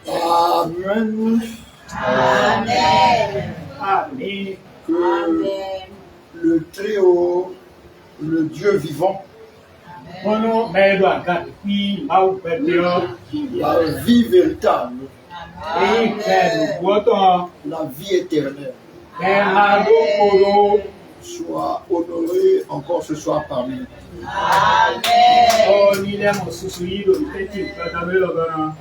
Amen. Amen. Amen. Que Amen. le Très-Haut, le Dieu vivant, Bono medo agati qui mau pedio. la vie véritable, Ei pedo boto. la vie éternelle, Bernardo Polo. soit honoré encore ce soir parmi nous. Amen. Oh, ni le mo susuido petit kadamelo gana.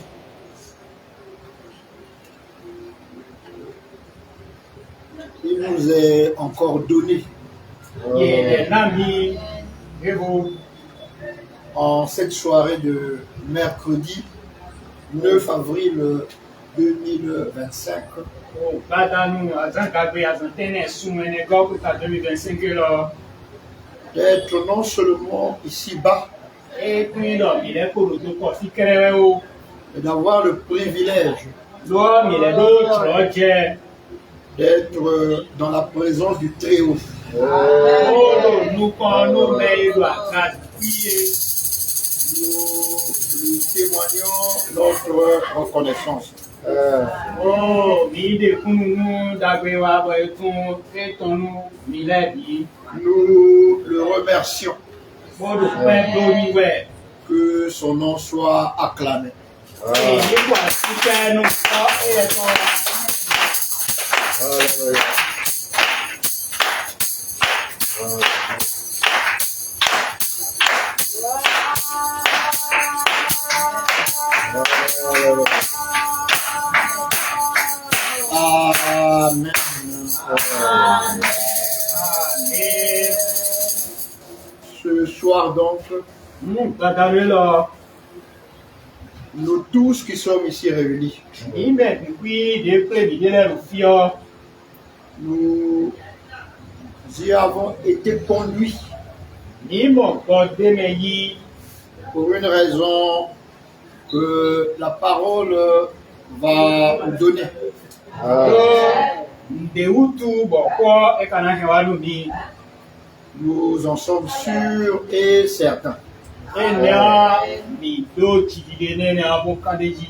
Il nous est encore donné Ye nami evo. en cette soirée de mercredi 9 avril 2025 Oh, badanu azankabe azantene sumene goku ta 2025 lo. d'être non seulement ici-bas, E kuido mi le ko do ko fi kerewe o. mais d'avoir le privilège Lo mi le do troje. d'être dans la présence du Très-Haut. Oh, nous connaissons medo agati. Nous témoignons notre reconnaissance. Oh, mi de kunu dagbe wa bo etun etonu mi lebi. Nous le remercions, Bodo pe dori we. que son nom soit acclamé. Èyí wà sí kẹ́nu kọ́ ẹ̀tọ́. Amen. Ce soir donc, Mú gbàgbé lọ. nous tous qui sommes ici réunis, Ìbẹ̀ pípí dé pé ìdílé rò fi ọ́. nous y avons été conduits Nímọ̀ gbọ́ démẹ̀ yí. pour une raison que la parole va nous donner. Ǹdèwútu bọ̀ kọ́ ẹ̀ka náà ṣe wá lómi. Nous en sommes sûrs et certains. Ẹ̀nà mi ló jìdìde nínú abó kádéjì.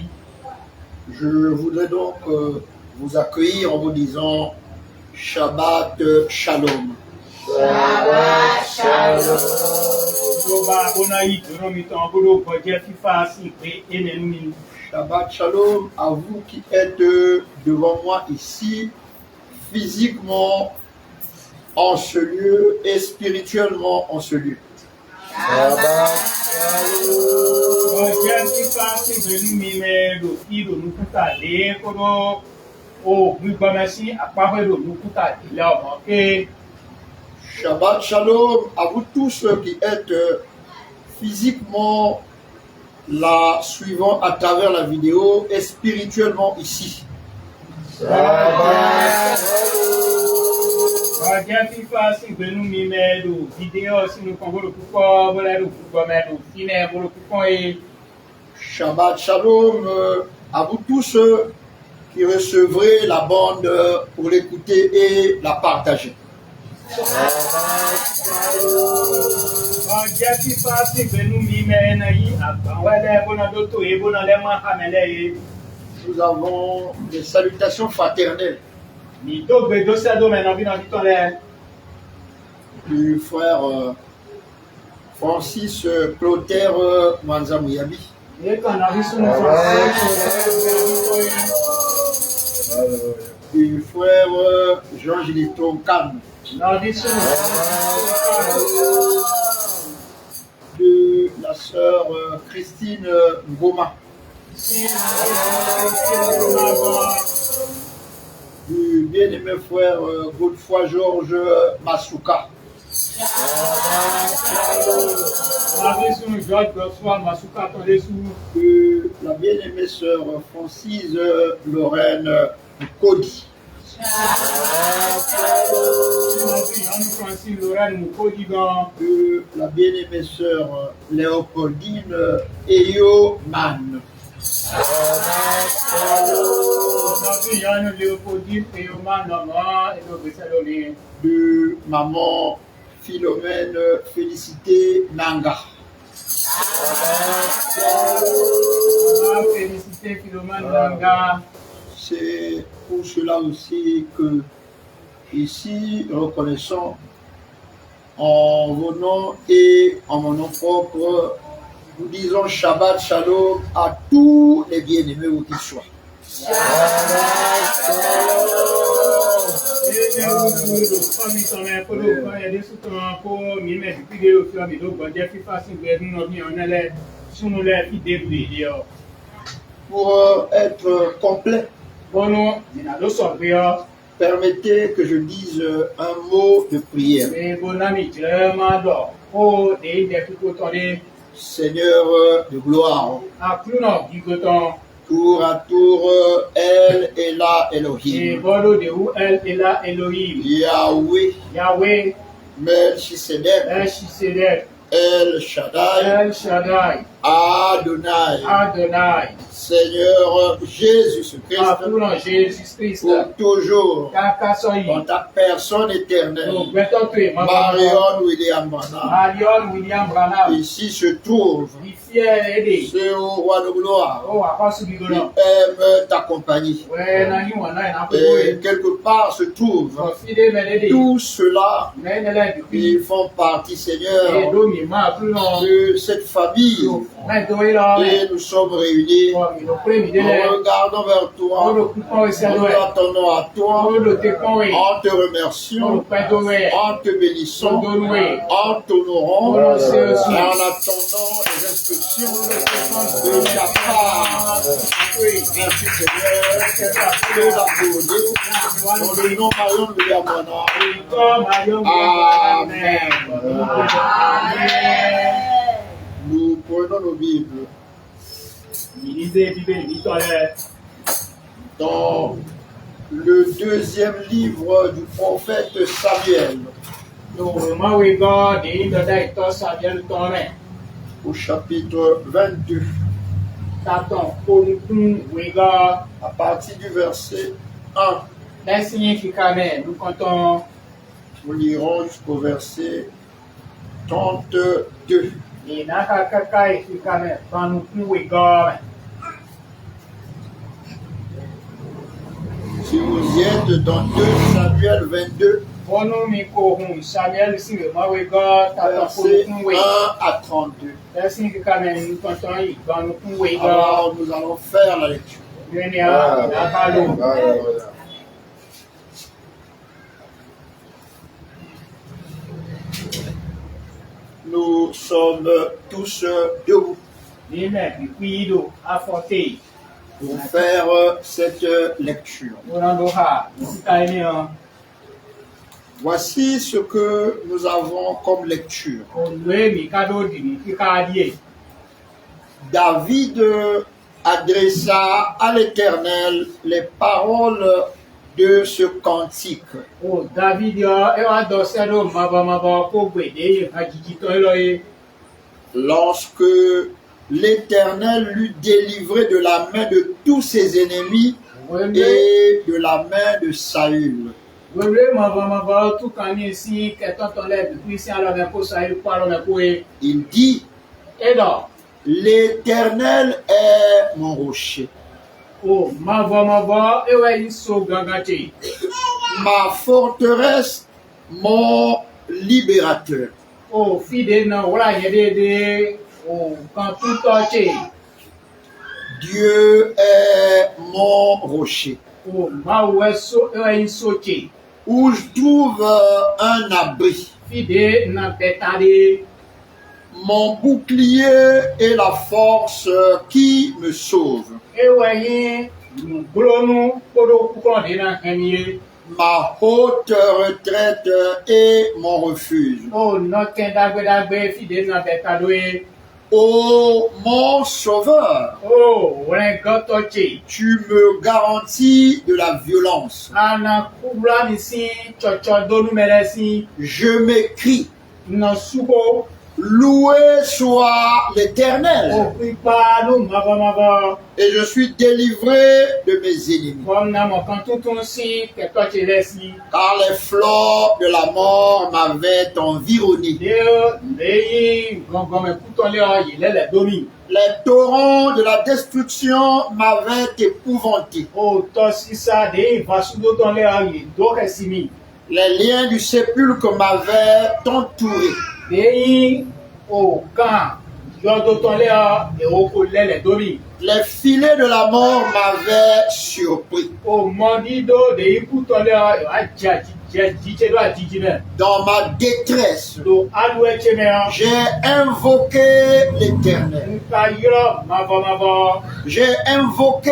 Je voudrais donc vous accueillir en vous disant Shabbat Shalom. Shabbat Shalom. Tó bá bóná yìí dúró mi tán gbọ́dọ̀ kọjá fífà sí pé ẹnẹ́nu mi. Shabbat Shalom à vous qui êtes devant moi ici, physiquement en ce lieu et spirituellement en ce lieu. Kọjá fífà sí pẹ̀lú mi mẹ́rọ ìrònú kúta lé kóró. O gbígbọ́mẹ sí àpapọ̀ ìrònú kúta ìlẹ̀ ọmọ pé. Shabbat Shalom à vous tous qui êtes physiquement là, suivant à travers la vidéo et spirituellement ici. Kọjá fífà sí pẹ̀lú mi mẹ́rọ fídíò sínú kan gbọ́dọ̀ púpọ̀ bọ́lẹ́rù púpọ̀ mẹ́rọ fínẹ̀ gbọ́dọ̀ púpọ̀ yìí. Shabbat Shalom à vous tous qui recevrez la bande pour l'écouter et la partager. Kọjá fífà sí pẹ̀lú mi mẹ́rọ yìí àgbàwẹ́lẹ́ bọ́nà tó tó yé bọ́nà lẹ́mọ́ àmẹ́lẹ́ yìí. Nous avons des salutations fraternelles Mi tó gbé dóṣẹ́ dó mẹ́nà bí náà títọ́ lẹ́. du frère Francis Clotaire Manzamouyabi, Yé kàn náà fi súnmọ́ fún du frère Jean-Gilles Tonkan, náà fi súnmọ́ de la sœur Christine Ngoma, du bien-aimé frère Godefroy Georges Masuka, de la bien-aimée sœur Francise Lorraine Cody, de la bien-aimée sœur Léopoldine Eyoman, de maman Philomène Félicité Nanga. Félicité Philomène Nanga. C'est pour cela aussi que ici, reconnaissant en vos noms et en mon nom propre, nous disons Shabbat Shalom à tous les bien-aimés où qu'ils soient. Pour être complet, permettez que je dise un mot de prière. Seigneur de gloire, tour à tour, El Ela Elohim, Yahweh, Melchisedek, El Shaddai, Adonai, Seigneur Jésus-Christ, pour toujours, dans ta personne éternelle, Marion William Branham, ici se trouve ce roi de gloire qui aime ta compagnie. Et quelque part se trouve tout cela, ils font partie, Seigneur, de cette famille. Et nous sommes réunis, nous regardons vers toi, nous attendons à toi, en te remercions, en te bénissons, en t'honorant, en attendant les instructions de ta part. Merci Seigneur, de l'applaudir, dans le nom Marion de Yamana. Amen. Nous prenons nos Bibles dans le deuxième livre du prophète Samuel, au chapitre 22, à partir du verset 1. Nous lirons jusqu'au verset 32. Si vous êtes dans 2 Samuel 22, versets 1 à 32. Alors nous allons faire la lecture. Nous sommes tous debout pour faire cette lecture. Voici ce que nous avons comme lecture. David adressa à l'Éternel les paroles de ce cantique. Lorsque l'Éternel l'eut délivré de la main de tous ses ennemis et de la main de Saül. Il dit, l'Éternel est mon rocher, ma forteresse, mon libérateur. Dieu est mon rocher, où je trouve un abri, mon bouclier et la force qui me sauve. Ewe glonu kodo kukonde na kemiye. Ma haute retraite et mon refuge. O noten dagbe fide na betadoe. Ô mon sauveur, O wen gotoche. tu me garantis de la violence. Ana kubla nisi chocho donu meresi. Je m'écrie, No suko. loué soit l'Éternel, O pipa no mava. et je suis délivré de mes ennemis. Kom na mo kantutun si ketoche lesi. Car les fleurs de la mort m'avaient environné. Deo leyi gongon me kuton le o yele domi. Les torrents de la destruction m'avaient épouvanté. O tosisa de vasudo ton le o yi do resimi. Les liens du sépulcre m'avaient entouré. Deyi o kan yodo ton le o e o ko lele domi. Les filets de la mort m'avaient surpris. O mondido de iku ton le o e a jije do a jijime. Dans ma détresse, Do alwe cheme o. j'ai invoqué l'Éternel. Nka yoro mava. J'ai invoqué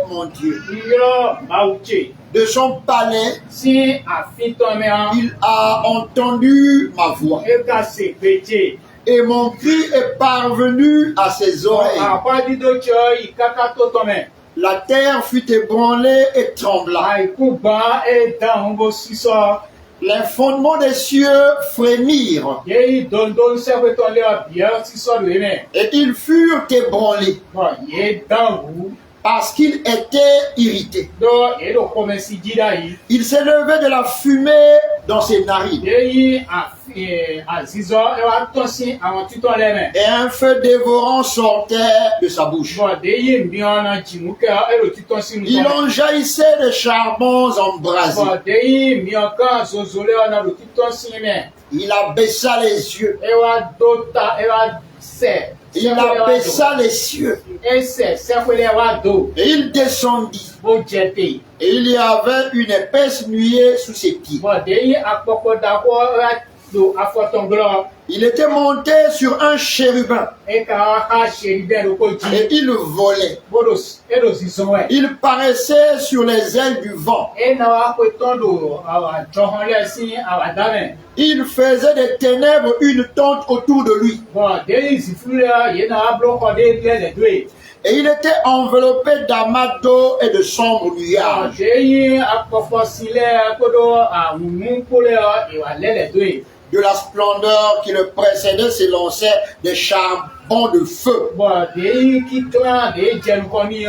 mon Dieu. Yoro mauche. De son palais, Si a fiton me o. il a entendu ma voix. E ka se peche. Et mon cri est parvenu à ses oreilles. Apa dido cho i kaka to tome. La terre fut ébranlée et trembla. Ai kuba e da hongo siso. Les fondements des cieux frémirent Ye don se we ton le o bier siso do eme. et ils furent ébranlés Bon, ye dan wu. parce qu'ils étaient irrités. Do e do kome si jida yi. Il s'élevait de la fumée dans ses narines Ye a zizo e wa tosi awon tuton le me. et un feu dévorant sortait de sa bouche. Bon, de ye miona jimuke e lo tuton si nou Il tome. en jaillissait des charbons embrasés. Bon, de ye mionka zozole ona lo tuton si me. Il abaissa les yeux. E wa dota e wa se. Il abaissa les cieux E se kwele wa do. et il descendit. Bo jete. Et il y avait une épaisse nuée sous ses pieds. Bon, de ye akpoko dako do afotonglo. Il était monté sur un chérubin E ka ha sheribe lo ko ji. et il volait. Bodos e do zizon we. Il paraissait sur les ailes du vent. E na wa ko tondo awa johon le si awa dame. Il faisait des ténèbres une tente autour de lui. Bon, de ye zifule ye na wa blo ko de le dwe. Et il était enveloppé d'amas d'eau et de sombres Bon, nuages. de ye akpofo sile kodo a mumu kole e wa le dwe. De la splendeur qui le précédait s'élançaient des charbons de feu. Bon, de ye ki klan de jen koni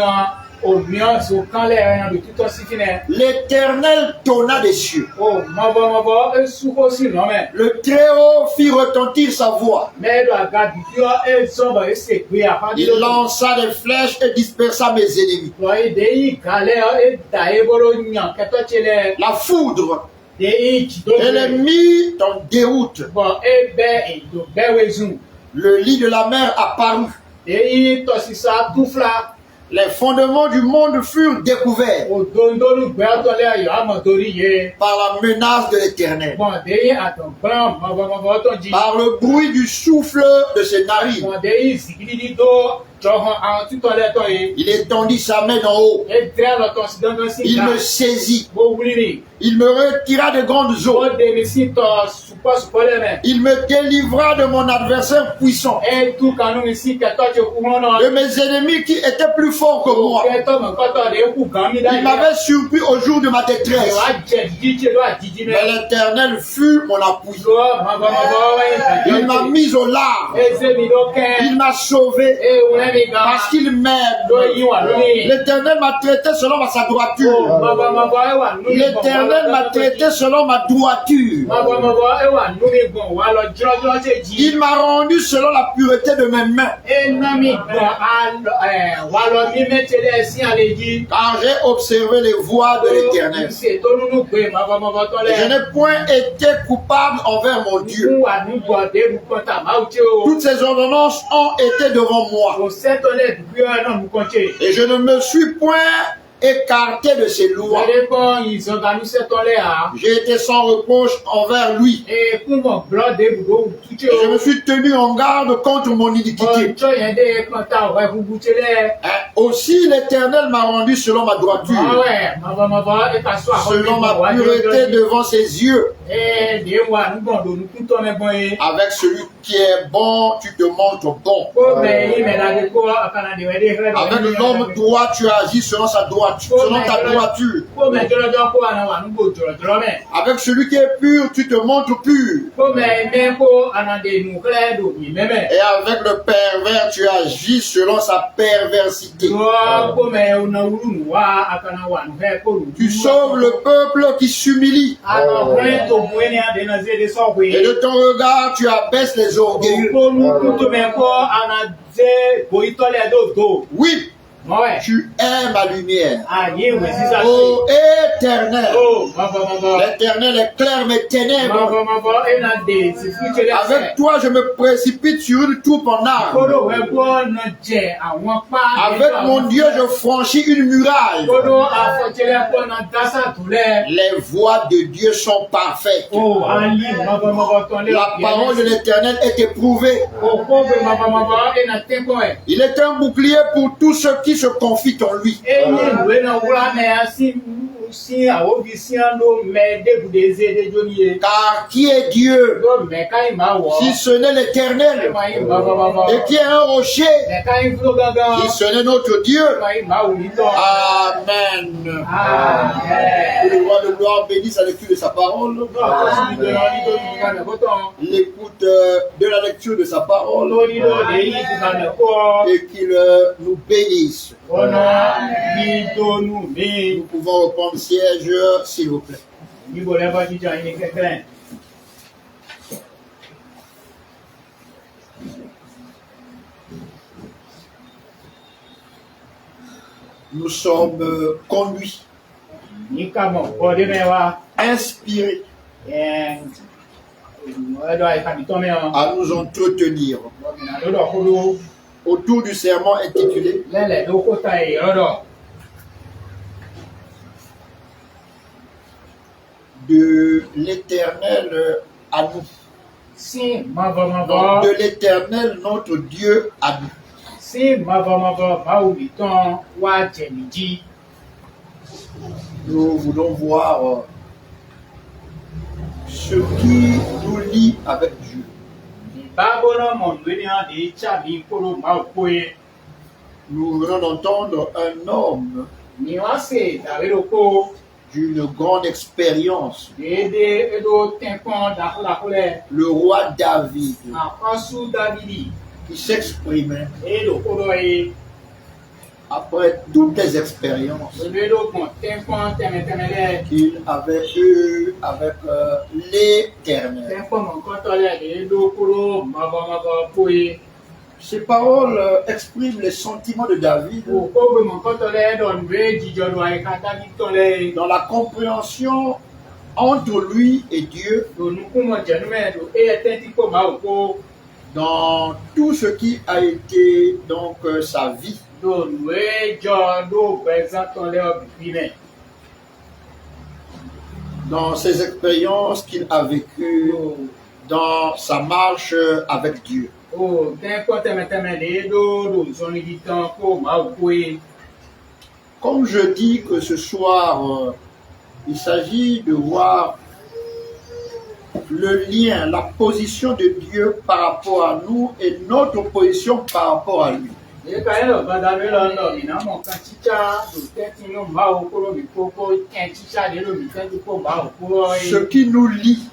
o mion so kan le de tout aussi fine. L'Éternel tonna des cieux. O mabo e suko si no me. Le Très-Haut fit retentir sa voix. Me do aga bidio e zomba e se gbe apa di. Il lança des flèches et dispersa mes ennemis. Bon, de ye gale e da e bolo nyan keto chele. La foudre De ye jido. et les mit en déroute. Bon, e do be wezun. Le lit de la mer apparut. De ye tosisa tufla. Les fondements du monde furent découverts O dondolu gbe atole ayo amotori ye. par la menace de l'Éternel, Bon, de ye aton bran mabo to ji. par le bruit du souffle de ses narines. Bon, de ye zigidi do johon awon tuton le to ye. Il étendit sa main d'en haut. E dre lo to si dandan si Il ga. me saisit. Bo wuli. Il me retira de grandes eaux. O de mi si to supo le me. Il me délivra de mon adversaire puissant, E tu kanu mi si keto che kuhono. de mes ennemis qui étaient plus forts que moi. Keto mo koto de ku gami da. Il m'avait surpris au jour de ma détresse. Wa je jiji do a jiji me. Mais l'Éternel fut mon appui. Do mabo we. Il m'a mis au large. E se mi do ken. Il m'a sauvé E wule mi ga. parce qu'il m'aime. Do yi wa lórí. L'Éternel m'a traité selon sa Oh, droiture. mabo e wa lórí. L'Éternel m'a traité selon ma droiture. Mabo e wa lórí gbọ̀n wa lọ jọ́jọ́ ṣe jí. Il m'a rendu selon la pureté de mes mains. E ná mi gbọ̀n wa lọ ní mẹ́tẹ̀lẹ́ sí àlejì. Car j'ai observé les voies de l'Éternel. Ṣe tó nínú pé mabo Et je tọ́lẹ̀. n'ai point été coupable envers mon Dieu. Fún wa ní gbọ̀dé rúkọ tà máa ṣe o. Toutes ces ordonnances ont été devant moi. Kò sẹ́tọ̀lẹ̀ dùgbò ẹ̀ náà mú kàn ṣe. Et je ne me suis point écarté de ses lois. J'ai été sans reproche envers lui. Et je me suis tenu en garde contre mon iniquité. Aussi l'Éternel m'a rendu selon ma droiture, selon ma pureté devant ses yeux. Avec celui qui est bon, tu te montres bon. Avec l'homme droit, tu agis selon sa droiture, selon ta droiture. Avec celui qui est pur, tu te montres pur. Et avec le pervers, tu agis selon sa perversité. Tu sauves le peuple qui s'humilie. Et de ton regard, tu abaisses les orgueilleux. Oui, tu aimes la lumière. Ô Éternel, l'Éternel éclaire mes ténèbres. Avec toi, je me précipite sur une troupe en armes. Avec mon Dieu, je franchis une muraille. Les voies de Dieu sont parfaites. La parole de l'Éternel est éprouvée. Il est un bouclier pour tous ceux qui se confient en lui. Car qui est Dieu si ce n'est l'Éternel? Et qui est un rocher si ce n'est notre Dieu? Amen. Que le roi de gloire bénisse la lecture de sa parole, l'écoute de la lecture de sa parole, et qu'il nous bénisse. Nous pouvons reprendre siège, s'il vous plaît. Nous sommes conduits, inspirés à nous entretenir autour du sermon intitulé de l'Éternel à nous. Donc, de l'Éternel, notre Dieu, à nous. Nous voulons voir ce qui nous lie avec Dieu. Nous venons d'entendre un homme d'une grande expérience, le roi David, qui s'exprimait après toutes les expériences qu'il avait eues avec l'Éternel. Ces paroles expriment les sentiments de David dans la compréhension entre lui et Dieu, dans tout ce qui a été donc sa vie. Dans ses expériences qu'il a vécues dans sa marche avec Dieu. Comme je dis que ce soir, il s'agit de voir le lien, la position de Dieu par rapport à nous et notre position par rapport à lui. Ce qui nous lie.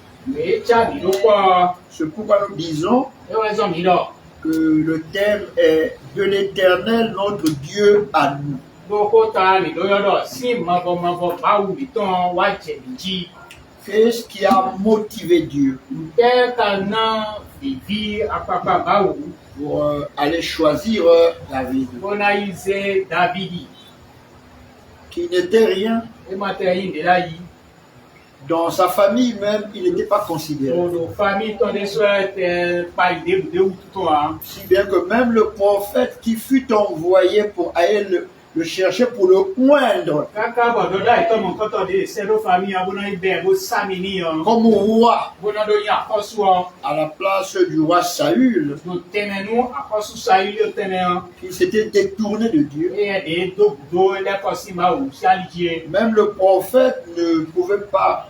C'est pourquoi nous disons que le thème est de l'Éternel, notre Dieu à nous. Qu'est-ce qui a motivé Dieu pour aller choisir David, qui n'était rien? Dans sa famille même, il n'était pas considéré. Si bien que même le prophète qui fut envoyé pour aller le cherchait pour le oindre Kaka bododa itomo koto de sedo famille abona ibe bo samini yon. comme roi Bona do ya kosuo. à la place du roi Saül, Do tenenu akosu sayu yo tenen. qui s'était détourné de Dieu. E de do le kosima ou salijie. Même le prophète ne pouvait pas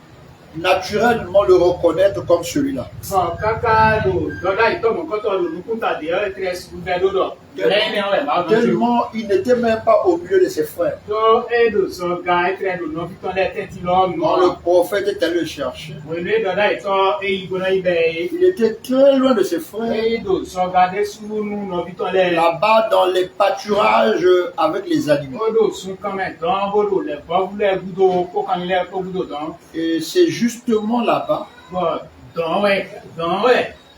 naturellement le reconnaître comme celui-là. Bon kaka do doda itomo koto do nukuta de e tres uvedo do. Lene o ma do. Tellement il n'était même pas au milieu de ses frères. Do e do so ga e tre do no fiton de tenti lo Quand le no. prophète est allé le chercher, Wele doda ito e igona ibe. il était très loin de ses frères, E do so ga de sunu no fiton le. là-bas dans les pâturages avec les animaux. Odo sun kame don bodo le bavule gudo ko kan le ko gudo don. Et c'est justement là-bas, Bon don we.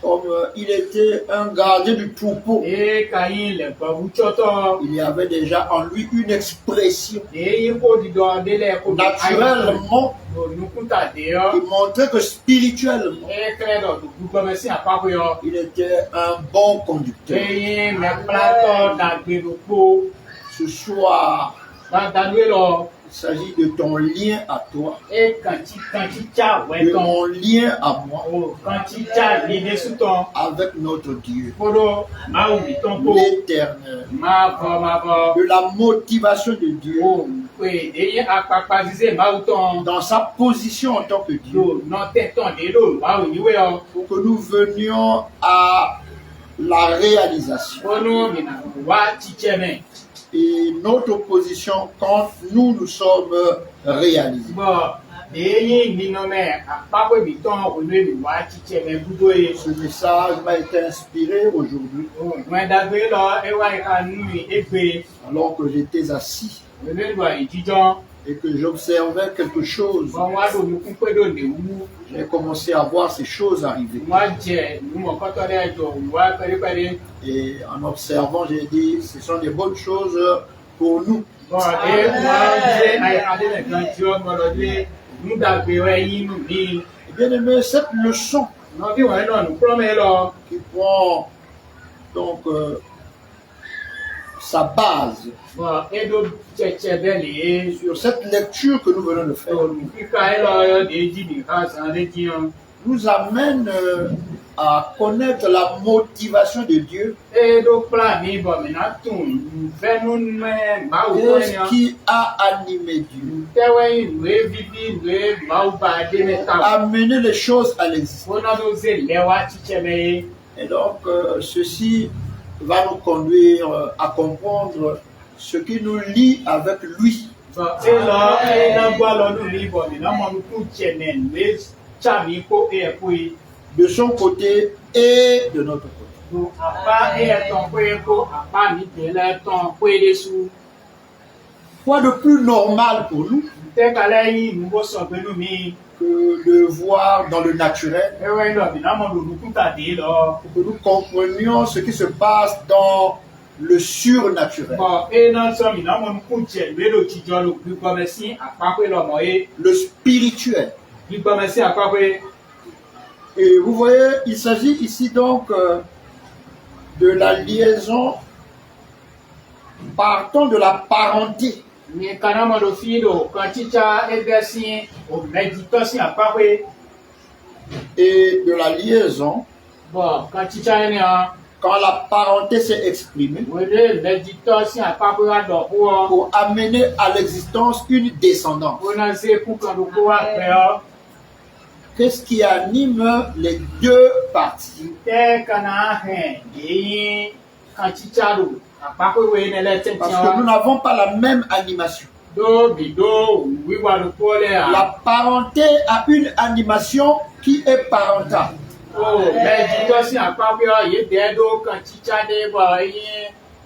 comme il était un gardien du troupeau, E kayin le bavu choto. il y avait déjà en lui une expression E ko di do de le ko naturellement do nukuta de qui yo. montrait que spirituellement, E kredo do gugo mesi apako yo. il était un bon conducteur. E me plato da gbedo po. Ce soir, Ba danwe lo. il s'agit de ton lien à toi, E kanchi cha de we ton. mon lien à moi O kanchi cha li de su ton. avec notre Dieu, Kodo ma u ton po. l'Éternel, Ma vo. de la motivation de Dieu O we de apapa zize ma u ton. dans sa position en tant que Dieu, Do non teton de lo ma u ni we yo. pour que nous venions à la réalisation. Kono mina wa chicheme. Et notre position quand nous sommes réalisés. Bon, eyi ninome apapwe biton onwe mi wa chicheme budo e. Ce message m'a été inspiré aujourd'hui O mwen dagbe lo e wa ka nui egbe. alors que j'étais assis Onwe lo ijijon. et que j'observais quelque chose. Bon wa do nukun pe do ne wu. J'ai commencé à voir ces choses arriver. Wa je numo koto le jo wa pere. Et en observant, j'ai dit, ce sont des bonnes choses pour nous. Bon, e wa je ai ade le kan jo mo lo de nu dagbe we yin nu ni. Et bien aimé, cette leçon No bi wa no nu prome lo. qui prend donc sa base Bon, e do cheche bele e. sur cette lecture que nous venons de faire, Kika e lo yo de ji bi ka san de ji an. nous amène à connaître la motivation de Dieu. E do pra mi bo mi na tun venu me ma u to Qu'est-ce qui a animé Dieu, tewe iwe vivi iwe ma u ba de me ta. amener les choses à l'existence. Ona do ze lewa chicheme. Et donc, ceci va nous conduire à comprendre ce qui nous lie avec lui. So e lo e na gwa lo nu mi bo mi na mo ku chene we cha mi ko e ko yi. De son côté et de notre côté. Do apa e ton ko e ko apa mi de le ton ko e de su. Quoi de plus normal pour nous Te kala yi mu bo so pe nu mi. que de voir dans le naturel, E we lo mi na mo do nu ku ta de lo. que nous comprenions ce qui se passe dans le surnaturel, Bon, et non seulement nous avons couché le chijo le plus commercial à pas que l'homme est le spirituel. plus commercial à pas que Et vous voyez, il s'agit ici donc de la liaison partant de la parenté mais quand on a fido quand chicha est bercé au méditation à pas que et de la liaison bon quand chicha est là quand la parenté s'est exprimée le méditation à pas que à donc pour amener à l'existence une descendance. on a c'est pour quand on peut faire Qu'est-ce qui anime les deux parties? te kana hein et quand chicha do à pas que we ne le Parce que nous n'avons pas la même animation. do bido oui wa le pole La parenté a une animation qui est parentale. Oh, méditation à pas que y des do quand chicha de boy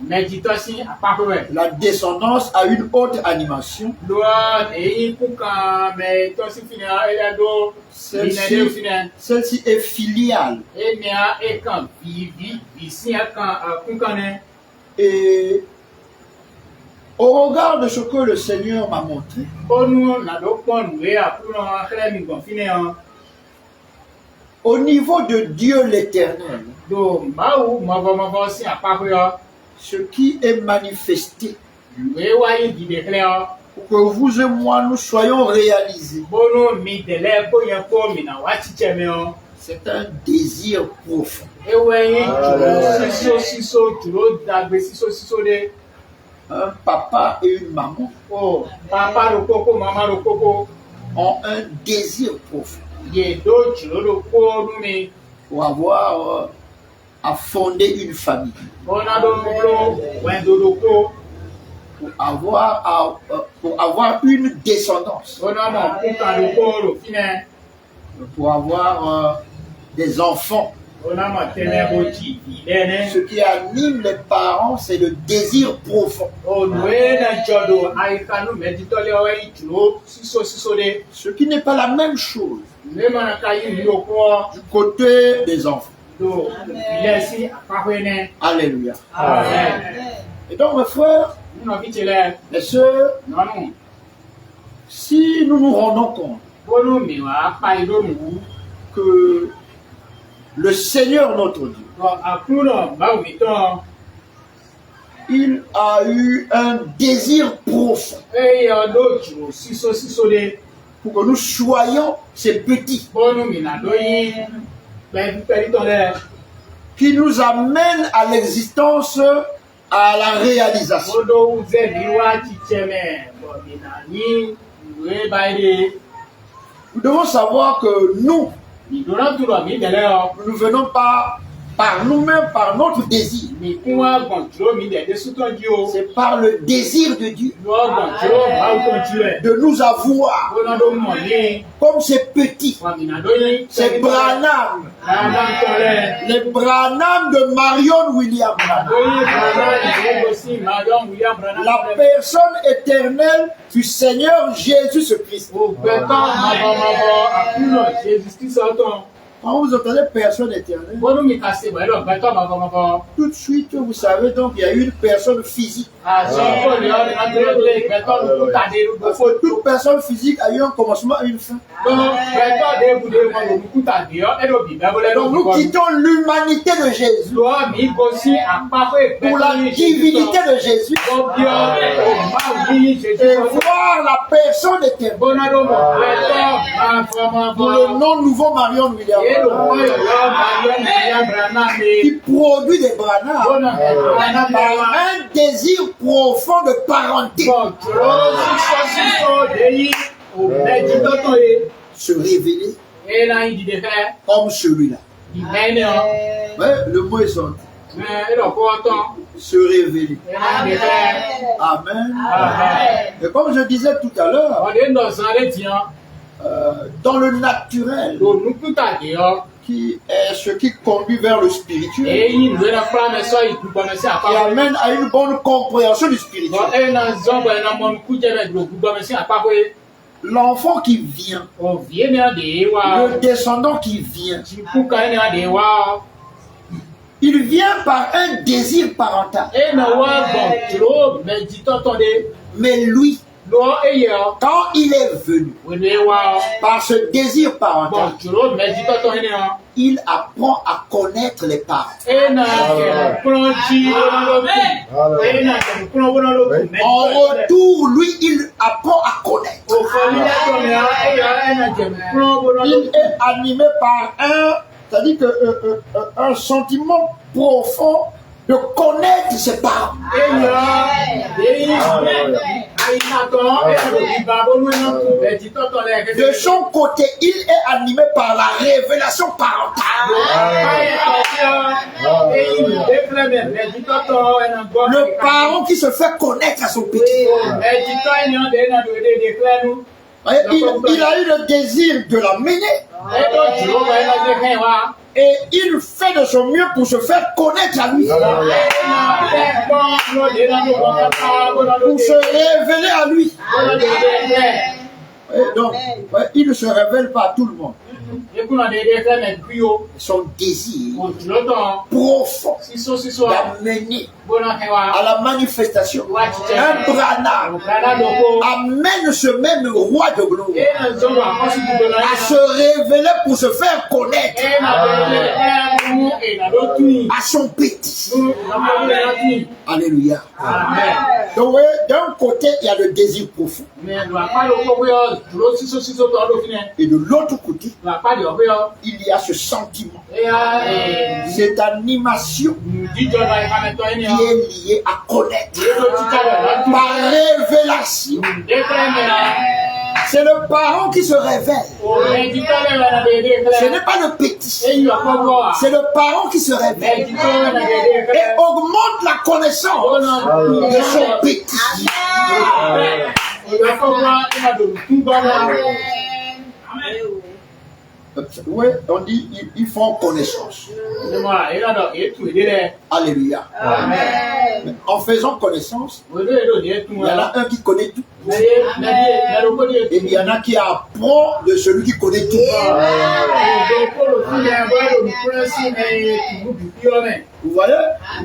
méditation à pas que La descendance a une autre animation. doit et pour quand mais toi si finir et do Celle-ci est filiale. et bien et quand vivi ici quand connaît Et au regard de ce que le Seigneur m'a montré, on nous na do pon we a pour on créer mi confiner au niveau de Dieu l'Éternel, do ma va si à pas que ce qui est manifesté Ìwé wáyé dìde kílẹ̀ ọ́. pour que vous et moi nous soyons réalisés. Bólú mi tẹ̀lé bóyá kó mi náà wá títẹ̀ mi ọ́. C'est un désir profond. Ewu ẹyin jùlọ sísó jùlọ dàgbé sísó dé. Un papa et une maman O papa ló kókó mama ló kókó. ont un désir profond Yèdó jùlọ ló kó nú mi. pour avoir à fonder une famille, Bọ́nà ló ló wẹ̀ndó ló kó. pour avoir une descendance, Bọ́nà mọ̀ kúkà ló kó ló fínẹ̀. pour avoir des enfants. Bọ́nà mọ̀ tẹ́lẹ̀ bó jì ìlẹ́nẹ́. Ce qui anime les parents, c'est le désir profond. Olùwé náà jọ̀dọ̀ àyíkanú mẹ́títọ́lé ọ̀rẹ́ ìjùlọ sísó dé. Ce qui n'est pas la même chose Ìwé máa ka yí ìlú okú ọ́. du côté des enfants. Lò ilẹ̀ sí àpapọ̀ ẹ̀nẹ́. Alléluia. Amen. Et donc, mes frères, Nínú fi tilẹ̀ mes sœurs, nọ́nù. si nous nous rendons compte Bólú mi wá pa ìlónù wú. que le Seigneur notre Dieu, Lọ àkúrò báwo mi tán. il a eu un désir profond Eye ọdún òjò sísó dé. pour que nous soyons ces petits Bólú mi nà lóyún pẹ̀lú tán lẹ̀. qui nous amènent à l'existence, à la réalisation. Bólú wúzẹ̀ ní wá jíjẹ mẹ́. Bọ̀ mi nà ní ìwé báyìí. Nous devons savoir que nous, Ìdúró túrọ̀ mi tẹ̀lé ọ. nous ne venons pas par nous-mêmes, par notre désir. Mi kún wá gbọ̀n jùlọ mi dẹ̀ dé sútọ́ jí o. C'est par le désir de Dieu Lọ́ gbọ̀n jùlọ báwo tó jí rẹ̀. de nous avoir Bólú ló mọ̀ ní. comme ces petits. Wà mí nà lóyún. C'est Branham, Bàbá ń tọ́lẹ̀. les Branham de Marion William Branham. Lóyún Bàbá ìgbégo sí Marion William Branham. La personne éternelle du Seigneur Jésus-Christ. Ògbẹ́tọ́ mọ̀bọ̀mọ̀bọ̀ àkúrò Jésus Christ ọ̀tọ̀. Quand vous entendez personne éternelle, Bólú mi kà sí pẹ̀lú ògbẹ́tọ́ mọ̀bọ̀mọ̀bọ̀. tout de suite, vous savez donc il y a une personne physique. Àṣọ kò ní ọdún adúlé ìgbẹ́tọ́ ló tàdé Parce gbogbo. que toute personne physique a eu un commencement et une fin. Lọ gbẹ́tọ́ dé ibùdó wọn lòun kú tàdé ọ́ ẹ̀rọ bìbẹ́bọ́lẹ́ Donc nous lọ́wọ́. quittons l'humanité de Jésus Lọ́ mi kò sí àpapọ̀ pour la ìgbẹ́tọ́ divinité de Jésus Ó bí ọ òmá òbí Jésus et ọ̀tọ̀. voir la personne éternelle. Bọ́nà ló mọ̀ gbẹ́tọ́ máa fọmọ Pour bọ́. le nom nouveau Marion William Èlò Branham, wọ́n yọ̀ Marion William Branham ni. qui produit des Branham Bọ́nà Branham par wá. un désir profond de parenté, Bọ̀jọ́ sísọ lèyí òbẹ́jì tọ́tọ̀ yé. se révéler Éla ń dìde fẹ́. comme celui-là. Ìbẹ́ni ọ. Ouais, le mot est sorti. Élò kó ọtán. Se révéler. Éla ń dìde fẹ́. Amen. Amen. Et comme je disais tout à l'heure, Ọ̀dẹ́ ń dọ̀sán létí ọ. dans le naturel, Lòlú kútàdé ọ. qui est ce qui conduit vers le spirituel, Èyí ìlú ẹ̀nà fúlàmẹ́ sọ ìgbùgbọ̀nà sí qui àpapọ̀. amène à une bonne compréhension du Bọ̀ spirituel. ẹ̀nà zọ́bọ̀ ẹ̀nà mọ̀nù kú jẹ́bẹ̀ gbùgbọ̀nà sí àpapọ̀. L'enfant qui vient, Òvìé ni ọ̀dẹ̀ wá. le descendant qui vient, Jìkúkà ẹni ọ̀dẹ̀ wá. il vient par un désir parental. Ẹ̀nà wá gbọ̀n jùlọ méjì tọ́tọ̀ dé. Mais lui, Lọ èyẹ ọ. quand il est venu, Wèlé wá ọ. par ce désir Gbọ̀n parental, jùlọ méjì tọ́tọ̀ ẹni ọ. il apprend à connaître les parents. Ena kẹ̀kúrọ̀ jí wọnọ́lọ́kù. Ena kẹ̀kúrọ̀ wọnọ́lọ́kù. En retour, lui, il apprend à connaître. Òfò nílẹ̀ tó ní ena kẹ̀kúrọ̀ wọnọ́lọ́kù. Il est animé par c'est-à-dire un sentiment profond de connaître ses parents. De son côté, il est animé par la révélation parentale. Le parent qui se fait connaître à son petit. Il a eu le désir de l'amener et il fait de son mieux pour se faire connaître à lui, pour se révéler à lui. Et donc, il ne se révèle pas à tout le monde. son désir profond d'amener à la manifestation un Branham amène ce même roi de gloire à se révéler pour se faire connaître à son petit. Alléluia. Donc d'un côté il y a le désir profond et de l'autre côté il y a ce sentiment, cette animation qui est liée à connaître par révélation. C'est le parent qui se révèle. Ce n'est pas le petit. C'est le parent qui se révèle et augmente la connaissance de son petit. Oui, on dit ils font connaissance. Alléluia. Amen. En faisant connaissance, il y en a un qui connaît tout. Et il y en a qui apprend de celui qui connaît tout. Vous voyez,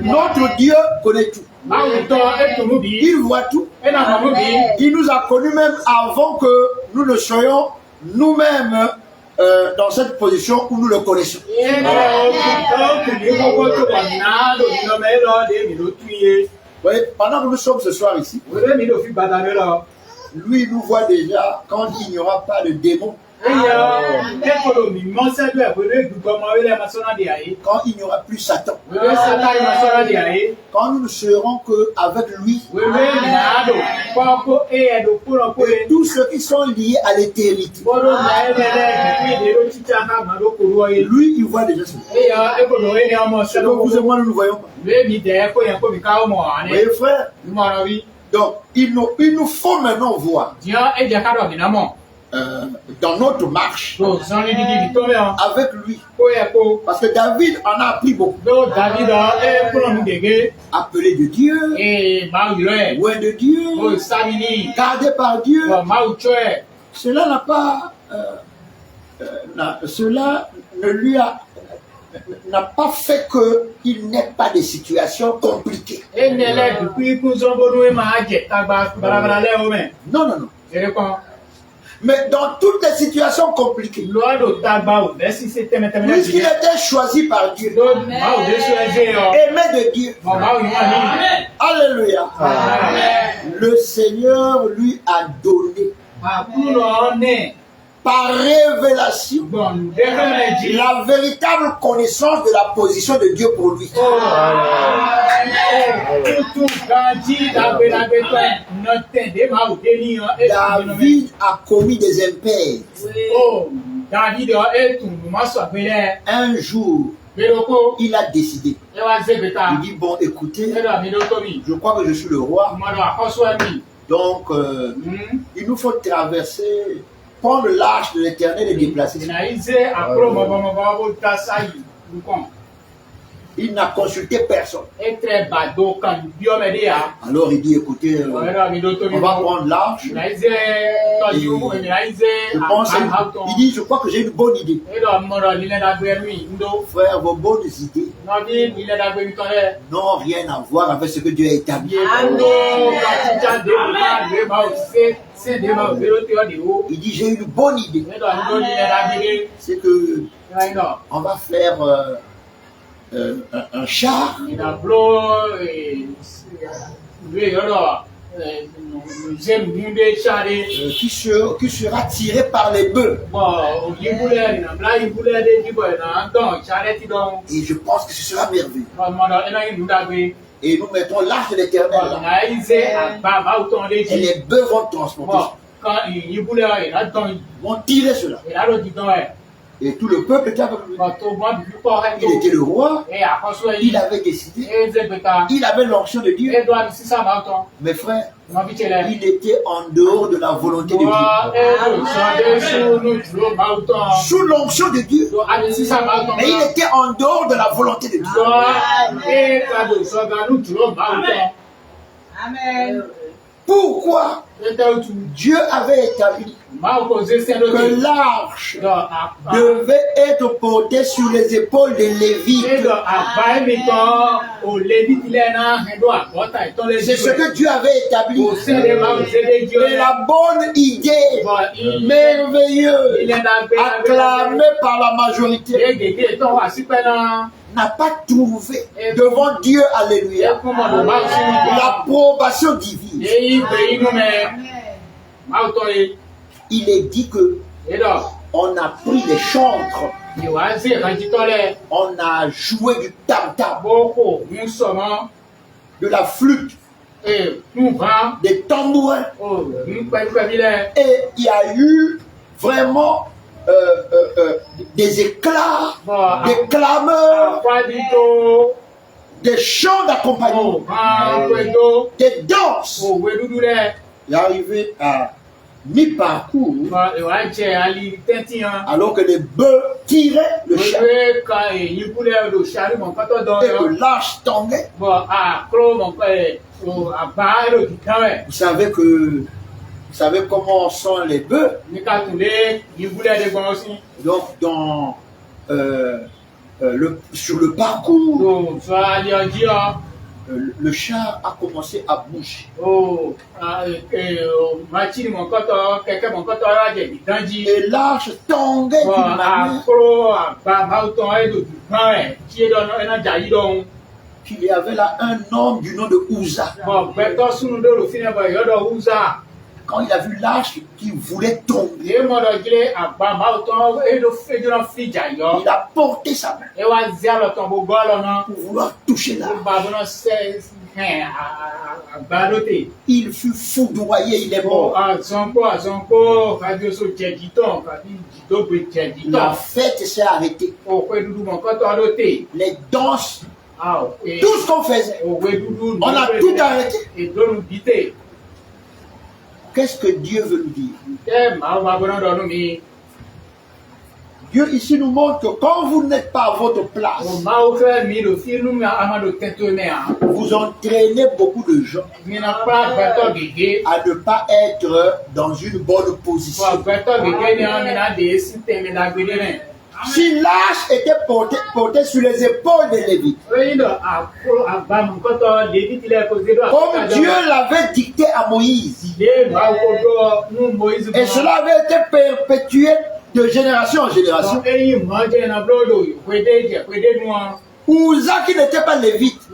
notre Dieu connaît tout. Il voit tout. Il nous a connus même avant que nous ne soyons nous-mêmes dans cette position où nous le connaissons. Oui, pendant que nous sommes ce soir ici, lui nous voit déjà quand il n'y aura pas de démon. Quand il n'y aura plus Satan. Quand nous ne serons qu'avec lui. Et tous ceux qui sont liés à l'éternité. Lui, il voit déjà cela. C'est comme vous et moi, nous ne voyons pas. Vous voyez, frère? Donc, il nous faut maintenant voir. Dans notre marche avec lui, parce que David en a appris beaucoup. Appelé de Dieu, loin de Dieu, gardé par Dieu. Cela n'a pas, cela ne lui a n'a pas fait qu'il n'ait pas de situation compliquée. Non, non, non. Mais dans toutes les situations compliquées, puisqu'il était choisi par Dieu, aimé de Dieu, alléluia, le Seigneur lui a donné par révélation la véritable connaissance de la position de Dieu pour lui. David a commis des impairs. Un jour, il a décidé. Il dit, bon, écoutez, je crois que je suis le roi. Donc, il nous faut traverser, prendre l'arche de l'Éternel et déplacer. Il n'a consulté personne. Alors il dit, écoutez, on va prendre l'arche. Il dit, je crois que j'ai une bonne idée. Frère, vos bonnes idées n'ont rien à voir avec ce que Dieu a établi. Il dit, j'ai une bonne idée. C'est que on va faire un char qui sera tiré par les bœufs. Et je pense que ce sera merveilleux. Et nous mettons l'arche de l'Éternel et les bœufs vont transporter. Vont tirer cela. Et tout le peuple était avec lui. Il était le roi. Il avait décidé. Il avait l'onction de Dieu. Mes frères, il était en dehors de la volonté de Dieu. Sous l'onction de Dieu. Mais il était en dehors de la volonté de Dieu. Amen. Pourquoi Dieu avait établi que l'arche devait être portée sur les épaules des Lévites. C'est ce que Dieu avait établi. Et la bonne idée, merveilleuse, acclamée par la majorité, n'a pas trouvé devant Dieu, alléluia, l'approbation divine. Il est dit que on a pris les chantres, on a joué du tam-tam, de la flûte, des tambourins, et il y a eu vraiment des éclats, des clameurs, des chants d'accompagnement, des danses. Il est arrivé à mi-parcours, alors que les bœufs tiraient le char et que l'arche tombait. Vous savez comment sont les bœufs. Donc sur le parcours, le char a commencé à bouger. Et l'arche tombait d'une manière qu'il y avait là un homme du nom de Uza. Quand il a vu l'arche qui voulait tomber, il a porté sa main pour vouloir toucher l'arche. Il fut foudroyé, il est mort. La fête s'est arrêtée. Les danses, tout ce qu'on faisait, on a tout arrêté. Qu'est-ce que Dieu veut nous dire? Dieu ici nous montre que quand vous n'êtes pas à votre place, vous entraînez beaucoup de gens à ne pas être dans une bonne position. Si l'arche était portée sur les épaules des Lévites, comme Dieu l'avait dicté à Moïse, et cela avait été perpétué de génération en génération, Uza, qui n'était pas lévite,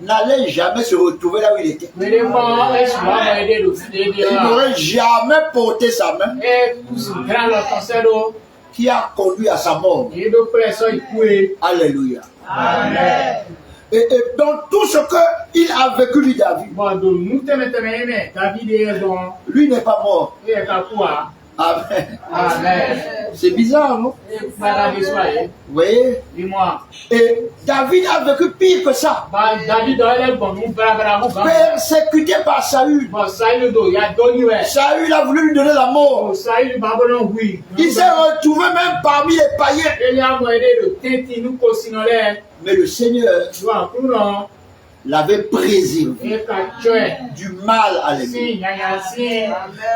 n'allait jamais se retrouver là où il était. Il n'aurait jamais porté sa main, qui a conduit à sa mort. Alléluia. Amen. Et dans tout ce qu'il a vécu, lui, David, lui n'est pas mort. Amen. Amen. C'est bizarre, non? Vous voyez? Et David a vécu pire que ça. Persécuté par Saül. Saül a voulu lui donner la mort. Il s'est retrouvé même parmi les païens. Mais le Seigneur l'avait préservé du mal à l'ennemi.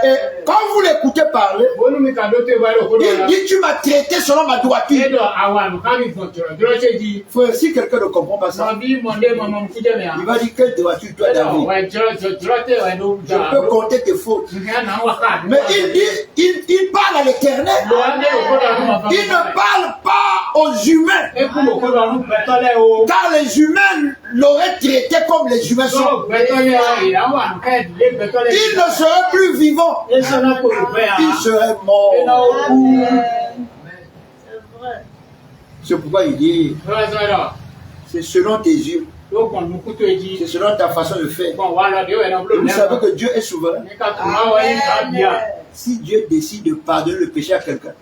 Et quand vous l'écoutez parler, il dit: tu m'as traité selon ma droiture. Frère, si quelqu'un ne comprend pas ça, il va dire: quelle droiture, toi, David? Je peux compter tes fautes. Mais il parle à l'Éternel. Il ne parle pas aux humains, car les humains l'auraient traité comme les humains sont. Il ne serait plus vivant. Il serait mort. C'est pourquoi il dit: c'est selon tes yeux. C'est selon ta façon de faire. Vous savez que Dieu est souverain. Si Dieu décide de pardonner le péché à quelqu'un,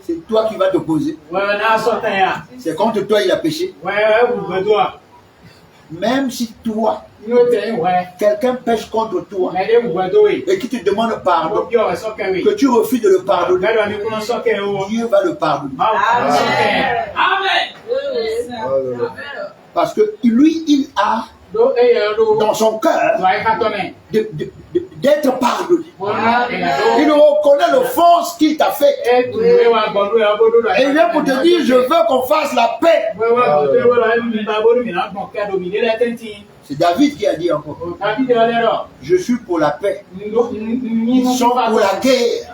c'est toi qui vas te poser. C'est contre toi il a péché. Même si toi, quelqu'un pêche contre toi et qui te demande pardon, que tu refuses de le pardonner, Dieu va le pardonner. Amen. Parce que lui, il a dans son cœur d'être pardonné. Il reconnaît l'offense qu'il t'a fait. Et il vient pour te dire, je veux qu'on fasse la paix. C'est David qui a dit encore. Je suis pour la paix. Ils sont pour la guerre.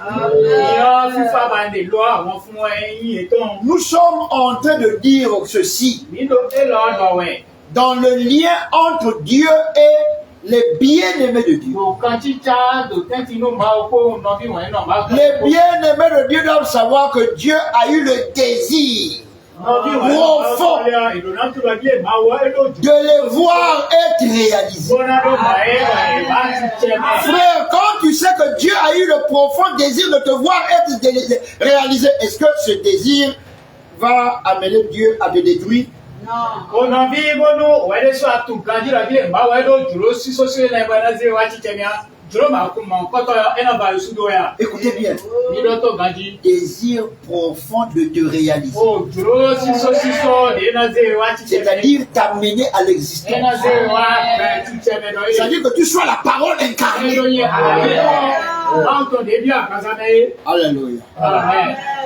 Nous sommes en train de dire ceci. Dans le lien entre Dieu et les bien-aimés de Dieu. Les bien-aimés de Dieu doivent savoir que Dieu a eu le désir profond de les voir être réalisés. Frère, quand tu sais que Dieu a eu le profond désir de te voir être réalisé, est-ce que ce désir va amener Dieu à te détruire? Écoutez bien, désir profond de te réaliser, c'est-à-dire t'amener à l'existence, c'est-à-dire que tu sois la parole incarnée. Alléluia.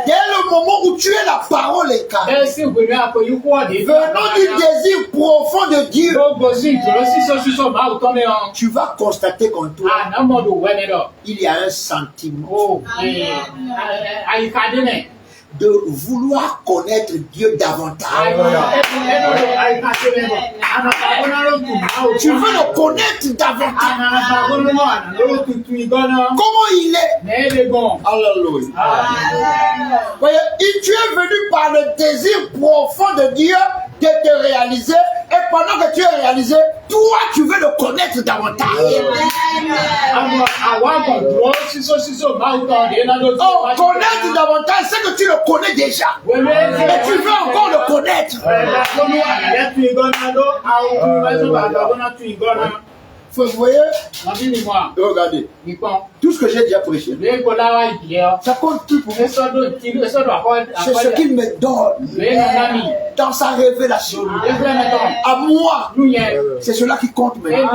Dès le moment où tu es la parole incarnée, venant du désir profond de Dieu, tu vas constater qu'en toi, il y a un sentiment de vouloir connaître Dieu davantage. Tu veux le connaître davantage. Comment il est? Alléluia. Voyez, tu es venu par le désir profond de Dieu de te réaliser, et pendant que tu es réalisé, toi tu veux le connaître davantage. Oh, connaître davantage, c'est que tu le connais déjà, mais tu veux encore le connaître. Vous voyez, regardez, tout ce que j'ai déjà prêché, ça compte plus pour moi. C'est ce qu'il me donne dans sa révélation. À moi, c'est cela qui compte maintenant.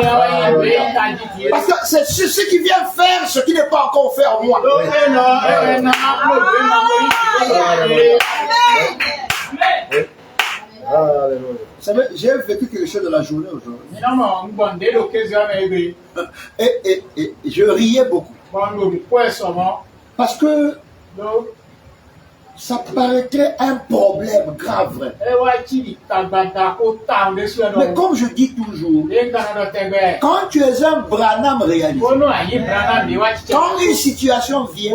Parce que c'est ce qui vient faire ce qui n'est pas encore fait en moi. Vous savez, j'ai vécu quelque chose de la journée aujourd'hui. Et je riais beaucoup. Parce que ça paraîtrait un problème grave. Mais comme je dis toujours, quand tu es un Branham réalisé, quand une situation vient,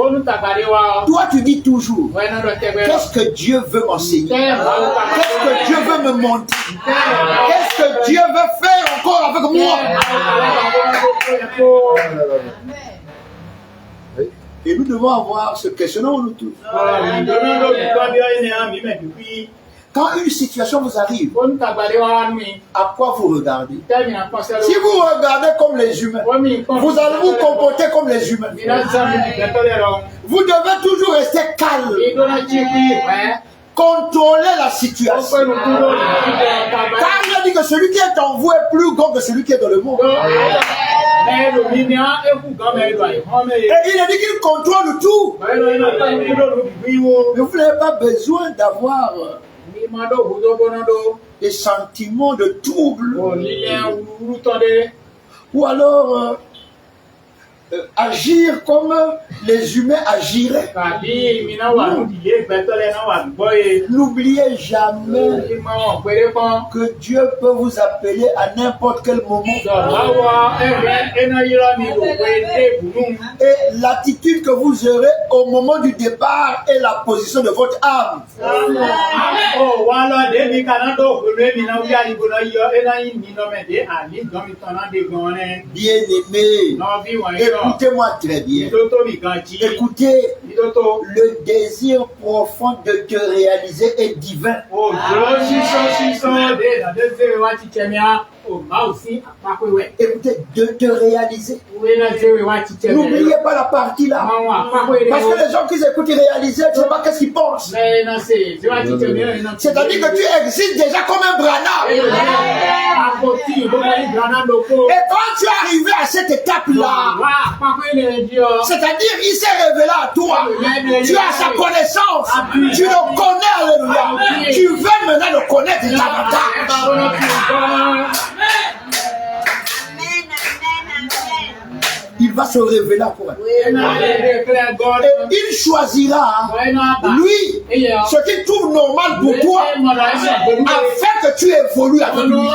toi tu dis toujours, qu'est-ce que Dieu veut m'enseigner? Qu'est-ce que Dieu veut me montrer? Qu'est-ce que Dieu veut faire encore avec moi? Et nous devons avoir ce questionnement nous tous. Quand une situation vous arrive, à quoi vous regardez? Si vous regardez comme les humains, vous allez vous comporter comme les humains. Vous devez toujours rester calme, contrôler la situation. Car il a dit que celui qui est en vous est plus grand que celui qui est dans le monde. Et il a dit qu'il contrôle tout. Mais vous n'avez pas besoin d'avoir des sentiments de trouble. Ou alors agir comme les humains agiraient. N'oubliez jamais que Dieu peut vous appeler à n'importe quel moment. Et l'attitude que vous aurez au moment du départ est la position de votre âme. Bien-aimé, écoutez-moi très bien. Écoutez, le désir profond de te réaliser est divin. Écoutez, de te réaliser. N'oubliez pas la partie là. Parce que les gens qui écoutent et réalisent, je ne sais pas qu'est-ce qu'ils pensent. C'est-à-dire que tu existes déjà comme un branard. Et quand tu es arrivé à cette étape-là, c'est-à-dire il s'est révélé à toi. Tu as sa connaissance. Tu le connais, alléluia. Tu veux maintenant le connaître davantage. Il va se révéler pour elle. Et il choisira, lui, ce qu'il trouve normal pour toi, afin que tu évolues avec lui.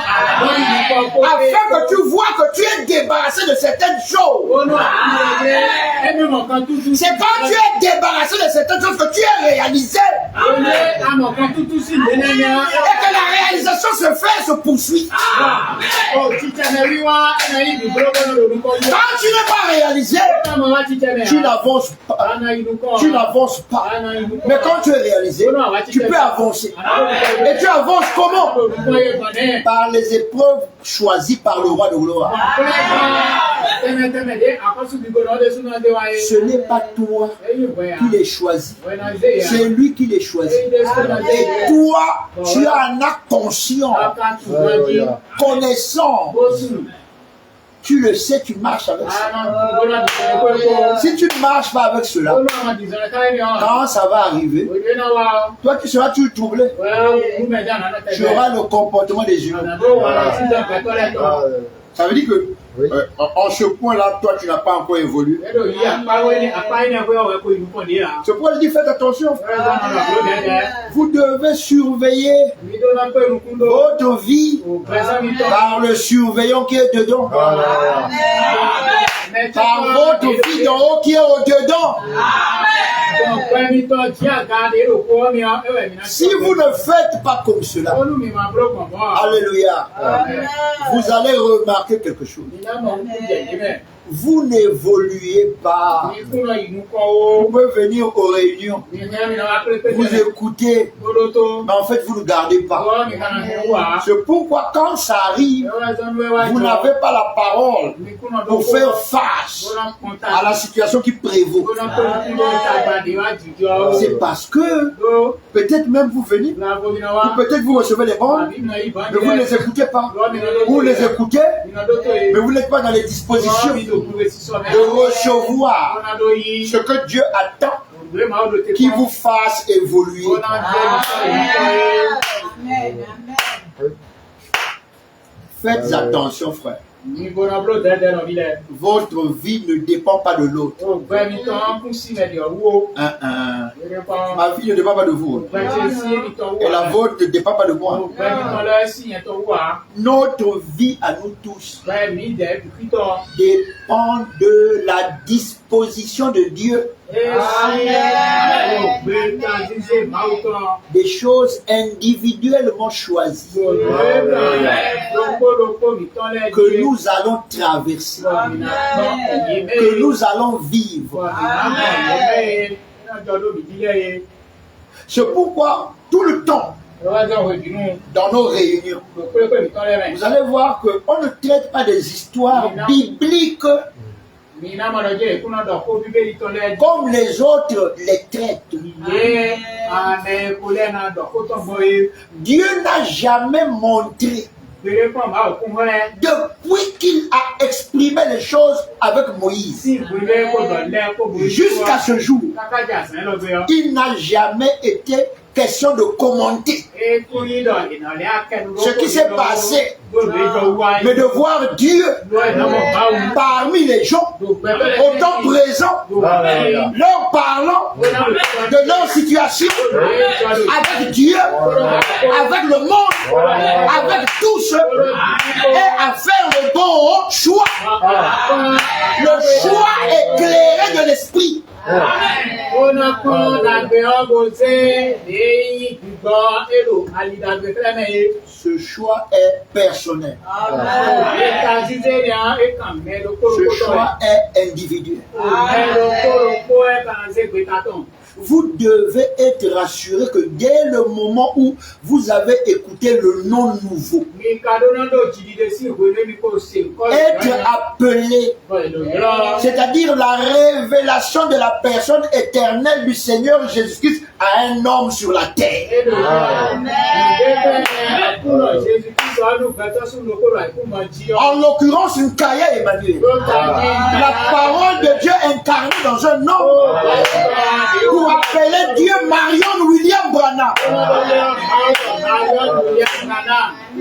Afin que tu vois que tu es débarrassé de certaines choses. C'est quand tu es débarrassé de certaines choses que tu es réalisé. Et que la réalisation se fait et se poursuit. Quand tu n'es pas réalisé, tu n'avances pas. Tu n'avances pas. Mais quand tu es réalisé, tu peux avancer. Et tu avances comment? Par les épreuves choisies par le roi de gloire. Ce n'est pas toi qui les choisis. C'est lui qui les choisit. Et toi, tu as un acte conscient, connaissant. Tu le sais, tu marches avec ça. Si tu ne marches pas avec cela, quand ça va arriver, toi qui seras toujours troublé, tu auras le comportement des humains. Ça veut dire que en ce point-là, toi, tu n'as pas encore évolué. C'est pourquoi je dis, faites attention. Vous devez surveiller votre vie par le surveillant qui est dedans. Par votre vie d'en haut qui est au-dedans. Si vous ne faites pas comme cela, alléluia, vous allez remarquer quelque chose. Vous n'évoluez pas. Vous pouvez venir aux réunions, vous écoutez, mais en fait vous ne gardez pas. C'est pourquoi quand ça arrive, vous n'avez pas la parole pour faire face à la situation qui prévaut. C'est parce que peut-être même vous venez, ou peut-être vous recevez les bandes, mais vous ne les écoutez pas. Vous les écoutez, mais vous n'êtes pas dans les dispositions de recevoir ce que Dieu attend qui vous fasse évoluer. Faites attention, frère. Votre vie ne dépend pas de l'autre. Ma vie ne dépend pas de vous. Et la vôtre ne dépend pas de moi. Notre vie à nous tous dépend de la disposition de Dieu. Des choses individuellement choisies que nous allons traverser, que nous allons vivre. C'est pourquoi tout le temps, dans nos réunions, vous allez voir qu'on ne traite pas des histoires bibliques comme les autres les traitent. Dieu n'a jamais montré, depuis qu'il a exprimé les choses avec Moïse, jusqu'à ce jour, il n'a jamais été question de commenter ce qui s'est passé, mais de voir Dieu parmi les gens, au temps présent, leur parlant de leur situation, avec Dieu, avec le monde, avec tous, et à faire le bon choix, le choix éclairé de l'esprit. Ce choix est personnel. Ce choix est individuel. vous devez être rassuré que dès le moment où vous avez écouté le nom nouveau, être appelé, c'est-à-dire la révélation de la personne éternelle du Seigneur Jésus-Christ à un homme sur la terre. En l'occurrence, une Kaya Emmanuel. La parole de Dieu incarnée dans un homme pour appeler Dieu Marion William Branham.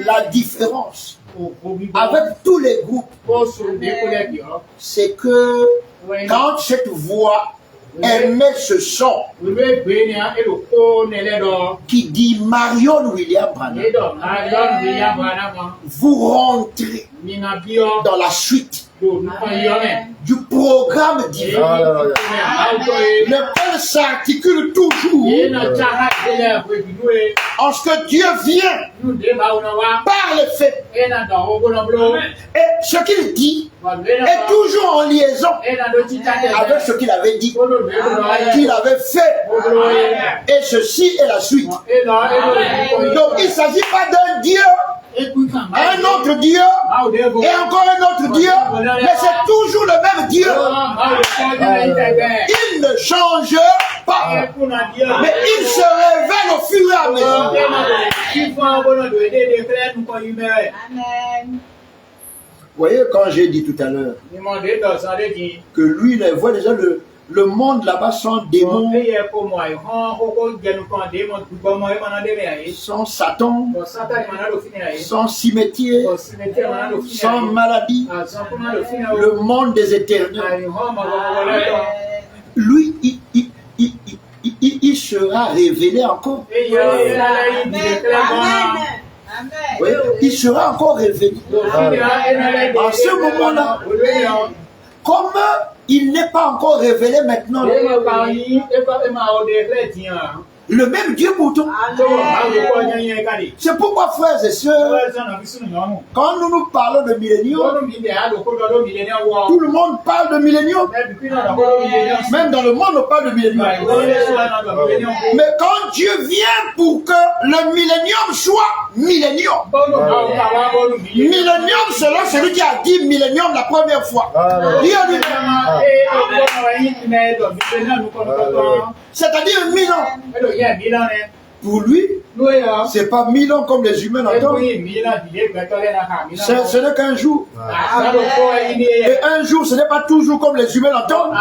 La différence avec tous les groupes, c'est que quand cette voix émet ce son qui dit Marion William Branham, vous rentrez dans la suite du programme divin, lequel s'articule toujours en ce que Dieu vient par le fait. Et ce qu'il dit est toujours en liaison avec ce qu'il avait dit, qu'il avait fait. Et ceci est la suite. Donc il ne s'agit pas d'un Dieu, un autre Dieu et encore un autre Dieu, mais c'est toujours le même Dieu. Il ne change pas, mais il se révèle au fur et à mesure. Vous voyez, quand j'ai dit tout à l'heure que lui, il voit déjà le monde là-bas sans démons, sans Satan, sans cimetière, sans maladie, le monde des éternels. Lui, il sera révélé encore. Oui, il sera encore révélé. En ce moment-là, comme il n'est pas encore révélé maintenant, le même Dieu pourtant. C'est pourquoi, frères et sœurs, quand nous parlons de millénium, tout le monde parle de millénium. Même dans le monde, on parle de millénium. Mais quand Dieu vient pour que le millénium soit millénium, millénium selon celui qui a dit millénium la première fois, c'est-à-dire 1000 ans. Pour lui, c'est pas 1000 ans comme les humains l'entendent. Ce n'est qu'un jour. Et un jour, ce n'est pas toujours comme les humains l'entendent.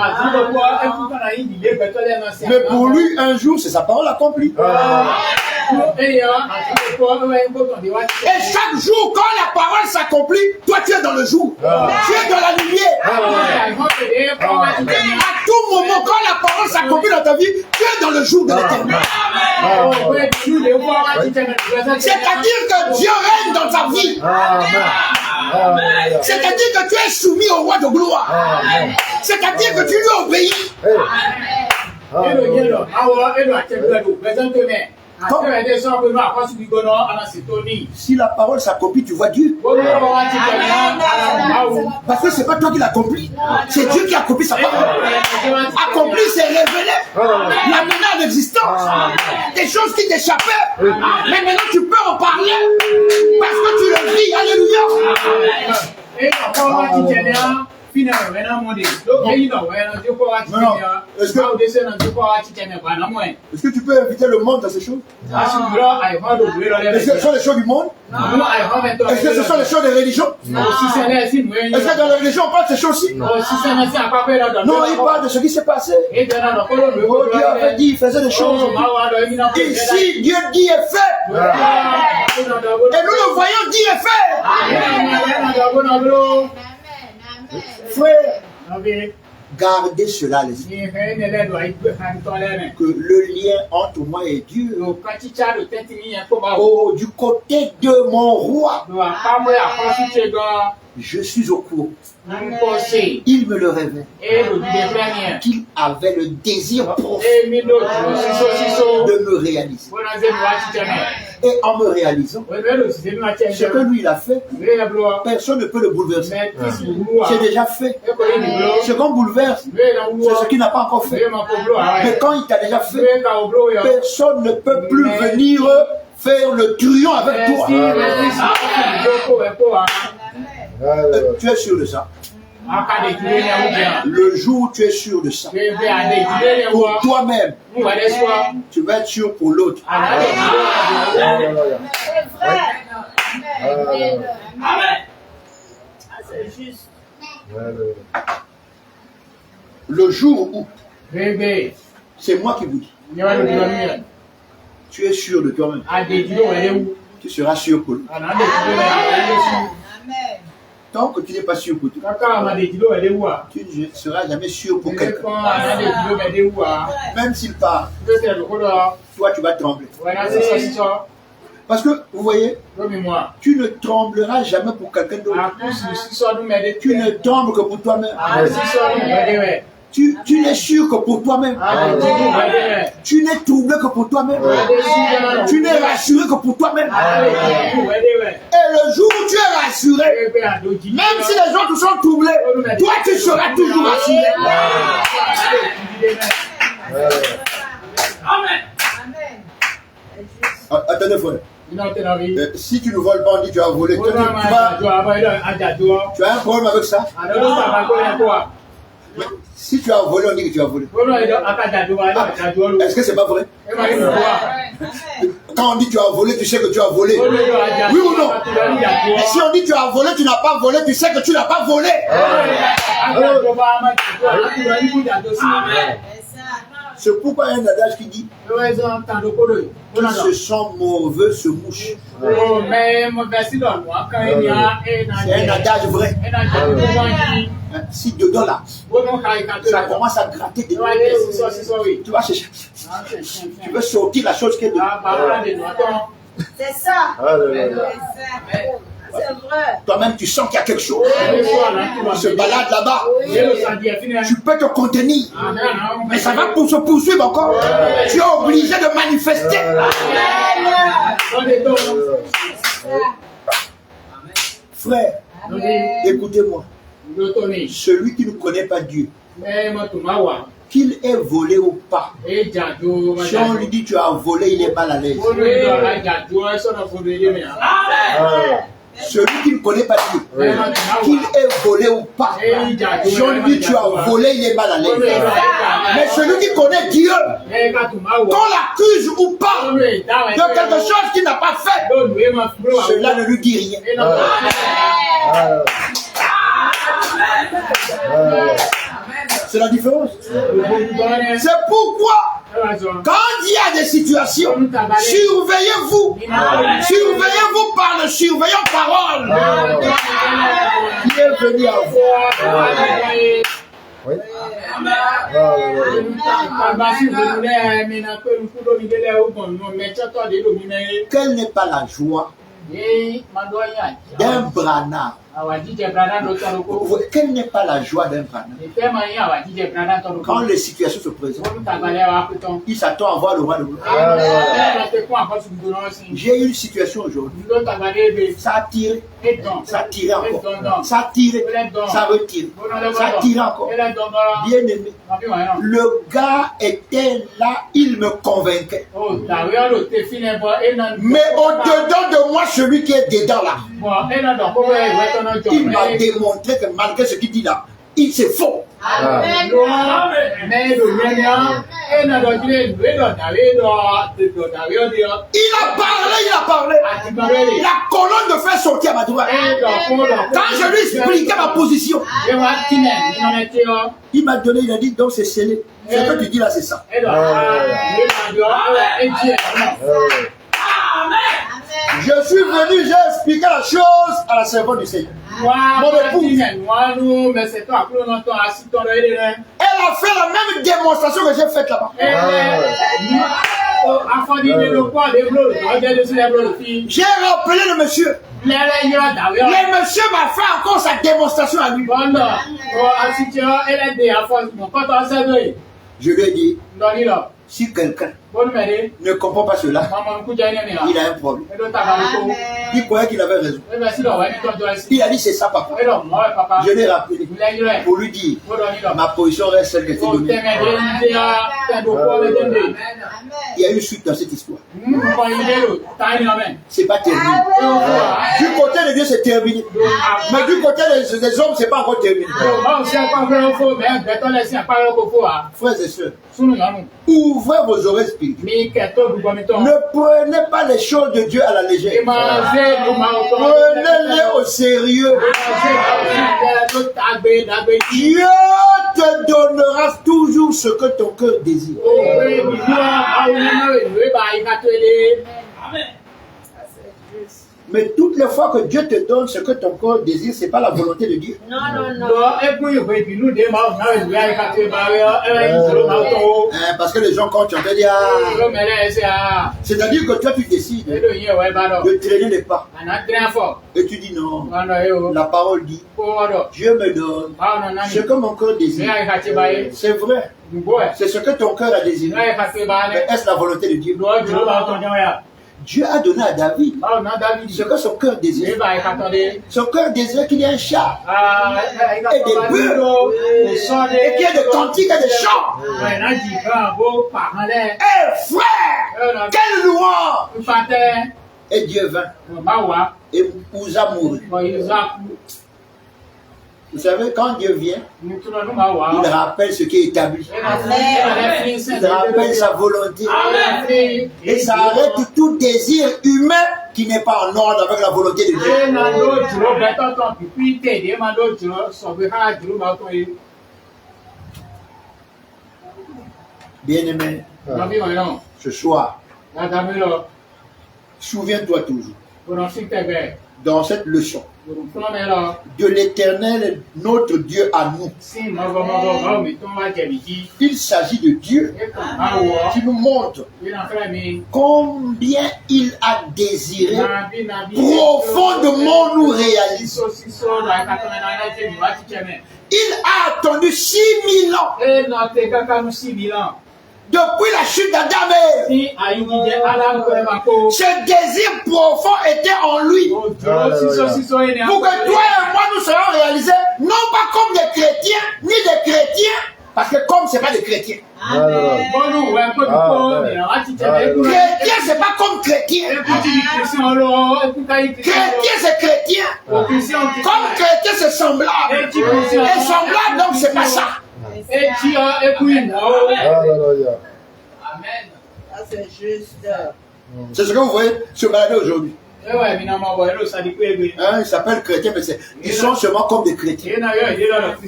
Mais pour lui, un jour, c'est sa parole accomplie. Et chaque jour, quand la parole s'accomplit, toi tu es dans le jour. Tu es dans la lumière. À tout moment, quand la parole s'accomplit dans ta vie, tu es dans le jour de l'éternel. C'est-à-dire que Dieu règne dans ta vie. C'est-à-dire que tu es soumis au roi de gloire. C'est-à-dire que tu lui obéis. Si la parole s'accomplit, tu vois Dieu. Parce que c'est pas toi qui l'accomplis, c'est Dieu qui accomplit sa parole. Accompli, c'est révélé, l'amener à l'existence. Des choses qui t'échappaient, mais maintenant tu peux en parler parce que tu le vis. Alléluia. Est-ce que tu peux inviter le monde dans ces choses? Est-ce que ce sont les choses du monde? Est-ce que ce sont les choses des religions? Est-ce que dans la religion on parle de ces choses-ci? Non, il parle de ce qui s'est passé. Oh, Dieu avait dit, il faisait des choses. Ici, Dieu dit et fait. Et nous le voyons dit et fait. Frère, gardez cela à l'esprit. Que le lien entre moi et Dieu, du côté de mon roi, je suis au courant. Il me le révèle qu'il avait le désir profond de me réaliser. Et en me réalisant ce que lui il a fait, personne ne peut le bouleverser. C'est déjà fait. Ce qu'on bouleverse, c'est ce qu'il n'a pas encore fait. Mais quand il t'a déjà fait, personne ne peut plus venir faire le truand avec toi. Tu es sûr de ça? Le jour où tu es sûr de ça, pour toi-même, tu vas être sûr pour l'autre. Le jour où, c'est moi qui vous dis, tu es sûr de toi-même, tu seras sûr pour l'autre. Tant que tu n'es pas sûr pour toi, tu ne seras jamais sûr pour quelqu'un. Même s'il parle, toi tu vas trembler. Parce que, vous voyez, tu ne trembleras jamais pour quelqu'un d'autre. Tu ne trembles que pour toi-même. Tu n'es sûr que pour toi-même. Tu n'es troublé que pour toi-même. Tu n'es rassuré que pour toi-même. Et le jour où tu es rassuré, même si les autres sont troublés, toi tu seras toujours rassuré. Attendez, frère. Si tu ne voles pas, on dit tu as volé. Tu as un problème avec ça? Si tu as volé, on dit que tu as volé. Est-ce que c'est pas vrai? Quand on dit tu as volé, tu sais que tu as volé. Oui ou non? Et si on dit tu as volé, tu n'as pas volé, tu sais que tu n'as pas volé. C'est pourquoi il y a un adage qui dit qui se sent mauvais se mouche. C'est un adage vrai. Si dedans là, ça commence à gratter dedans, tu vas chercher. Tu veux sortir la chose qui est dedans. C'est ça. C'est vrai. Toi-même, tu sens qu'il y a quelque chose. Tu se balades là-bas. Tu peux te contenir. Mais ça va pour se poursuivre encore. Tu es obligé de manifester. Frère, écoutez-moi. Celui qui ne connaît pas Dieu, qu'il ait volé ou pas, si on lui dit tu as volé, il est mal à l'aise. Celui qui ne connaît pas Dieu, qu'il ait volé ou pas, si on lui dit tu as volé, il est mal à l'aise. Mais celui qui connaît Dieu, qu'on l'accuse ou pas de quelque chose qu'il n'a pas fait, cela ne lui dit rien. C'est la différence. C'est pourquoi, quand il y a des situations, surveillez-vous. Surveillez-vous par le surveillant parole qui est venu à vous. Oui. Quelle n'est pas la joie d'un branard? Quelle n'est pas la joie d'un branard? Quand les situations se présentent, il s'attend à voir le roi de gloire. J'ai eu une situation aujourd'hui. Ça a tiré. Ça a tiré encore. Ça a tiré. Ça retire. Ça a tiré encore. Bien aimé. Le gars était là, il me convainquait. Mais au-dedans de moi, celui qui est dedans là, il m'a démontré que malgré ce qu'il dit là, c'est faux. Amen. Il a parlé. La colonne de fer sortit à ma droite. Quand je lui expliquais ma position, il m'a donné, il a dit, donc c'est scellé. Ce que tu dis là, c'est ça. Je suis venu, j'ai expliqué la chose à la servante du Seigneur. Mon épouse. Elle a fait la même démonstration que j'ai faite là-bas. J'ai rappelé le monsieur. Le monsieur m'a fait encore sa démonstration à lui. Je lui ai dit, si quelqu'un ne comprend pas cela, il a un problème. Il croyait qu'il avait raison. Il a dit c'est ça papa. Je l'ai rappelé pour lui dire ma position reste celle que tu donnée. Il y a eu suite dans cette histoire. C'est pas terminé. Du côté de Dieu c'est terminé. Mais du côté des hommes c'est pas encore terminé. Frères et sœurs, ouvrez vos oreilles spirituelles. Ne prenez pas les choses de Dieu à la légère. Prenez-les au sérieux. Dieu te donnera toujours ce que ton cœur désire. Mais toutes les fois que Dieu te donne ce que ton corps désire, ce n'est pas la volonté de Dieu. Non. Parce que les gens, quand tu entends dire, c'est-à-dire que toi, tu décides de traîner les pas. Et tu dis non. La parole dit, Dieu me donne ce que mon cœur désire. C'est vrai. C'est ce que ton cœur a désiré. Mais est-ce la volonté de Dieu? Dieu a donné à David ce que son cœur désirait. Son cœur désirait qu'il y ait un chat et des bœufs et qu'il y ait des cantiques et des chants. Eh frère, quelle louange! Et Dieu vint et Uza mourut. Vous savez, quand Dieu vient, il rappelle ce qui est établi. Il rappelle sa volonté. Et ça arrête tout désir humain qui n'est pas en ordre avec la volonté de Dieu. Bien-aimé, ce soir, souviens-toi toujours, dans cette leçon, de l'Éternel, notre Dieu à nous. Il s'agit de Dieu qui nous montre combien il a désiré profondément nous réaliser. Il a attendu 6000 ans. Depuis la chute d'Adam, ce désir profond était en lui. Pour que toi et moi nous soyons réalisés, non pas comme des chrétiens, ni des chrétiens, parce que comme c'est pas des chrétiens. Chrétien, c'est pas comme chrétien. Chrétien, c'est chrétien. Comme chrétien, c'est semblable. Et semblable, donc c'est pas ça. Amen. C'est juste. C'est ce que vous voyez se balader aujourd'hui. Ils s'appellent chrétiens, mais ils sont seulement comme des chrétiens.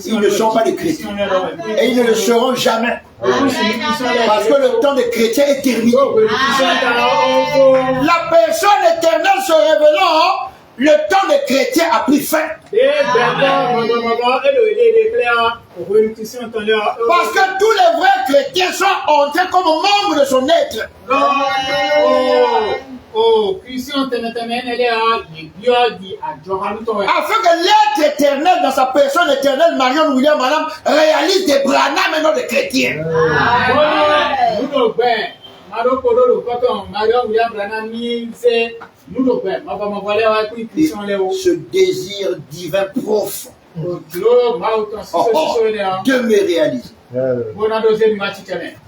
Ils ne sont pas des chrétiens. Et ils ne le seront jamais. Parce que le temps des chrétiens est terminé. La personne éternelle se révélant, le temps des chrétiens a pris fin. Parce que tous les vrais chrétiens sont entrés comme membres de son être. Afin que l'être éternel dans sa personne éternelle, Marion William Madame, réalise des Branham et non des chrétiens. Ce désir divin profond de me réaliser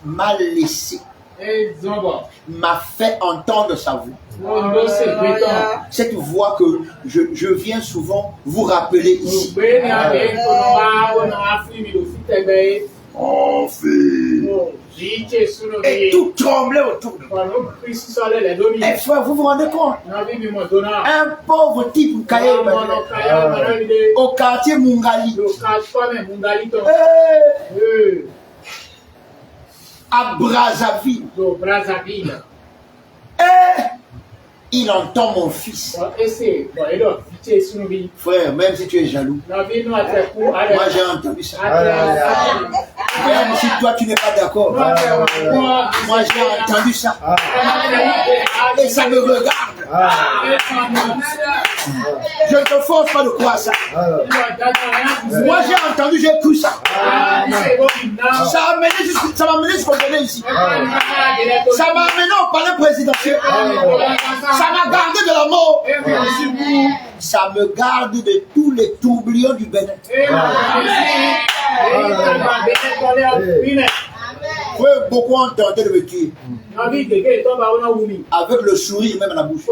m'a laissé, m'a fait entendre sa voix. Cette voix que je viens souvent vous rappeler ici. Mon fils. Et tout tremblait autour de moi. Et frère, vous vous rendez compte? Un pauvre type au quartier Mungali. À Brazzaville. Et il entend mon fils. Frère, même si tu es jaloux, moi j'ai entendu ça. Même si toi tu n'es pas d'accord, moi j'ai entendu ça. Et ça me regarde. Je ne te force pas de croire ça. Moi j'ai entendu, j'ai cru ça. Ça m'a amené jusqu'au donné ici. Ça m'a amené au palais présidentiel. Ça m'a gardé de la mort. Ça me garde de tous les tourbillons du Bénin. Oui, beaucoup ont tenté de me tuer. Avec le sourire même à la bouche.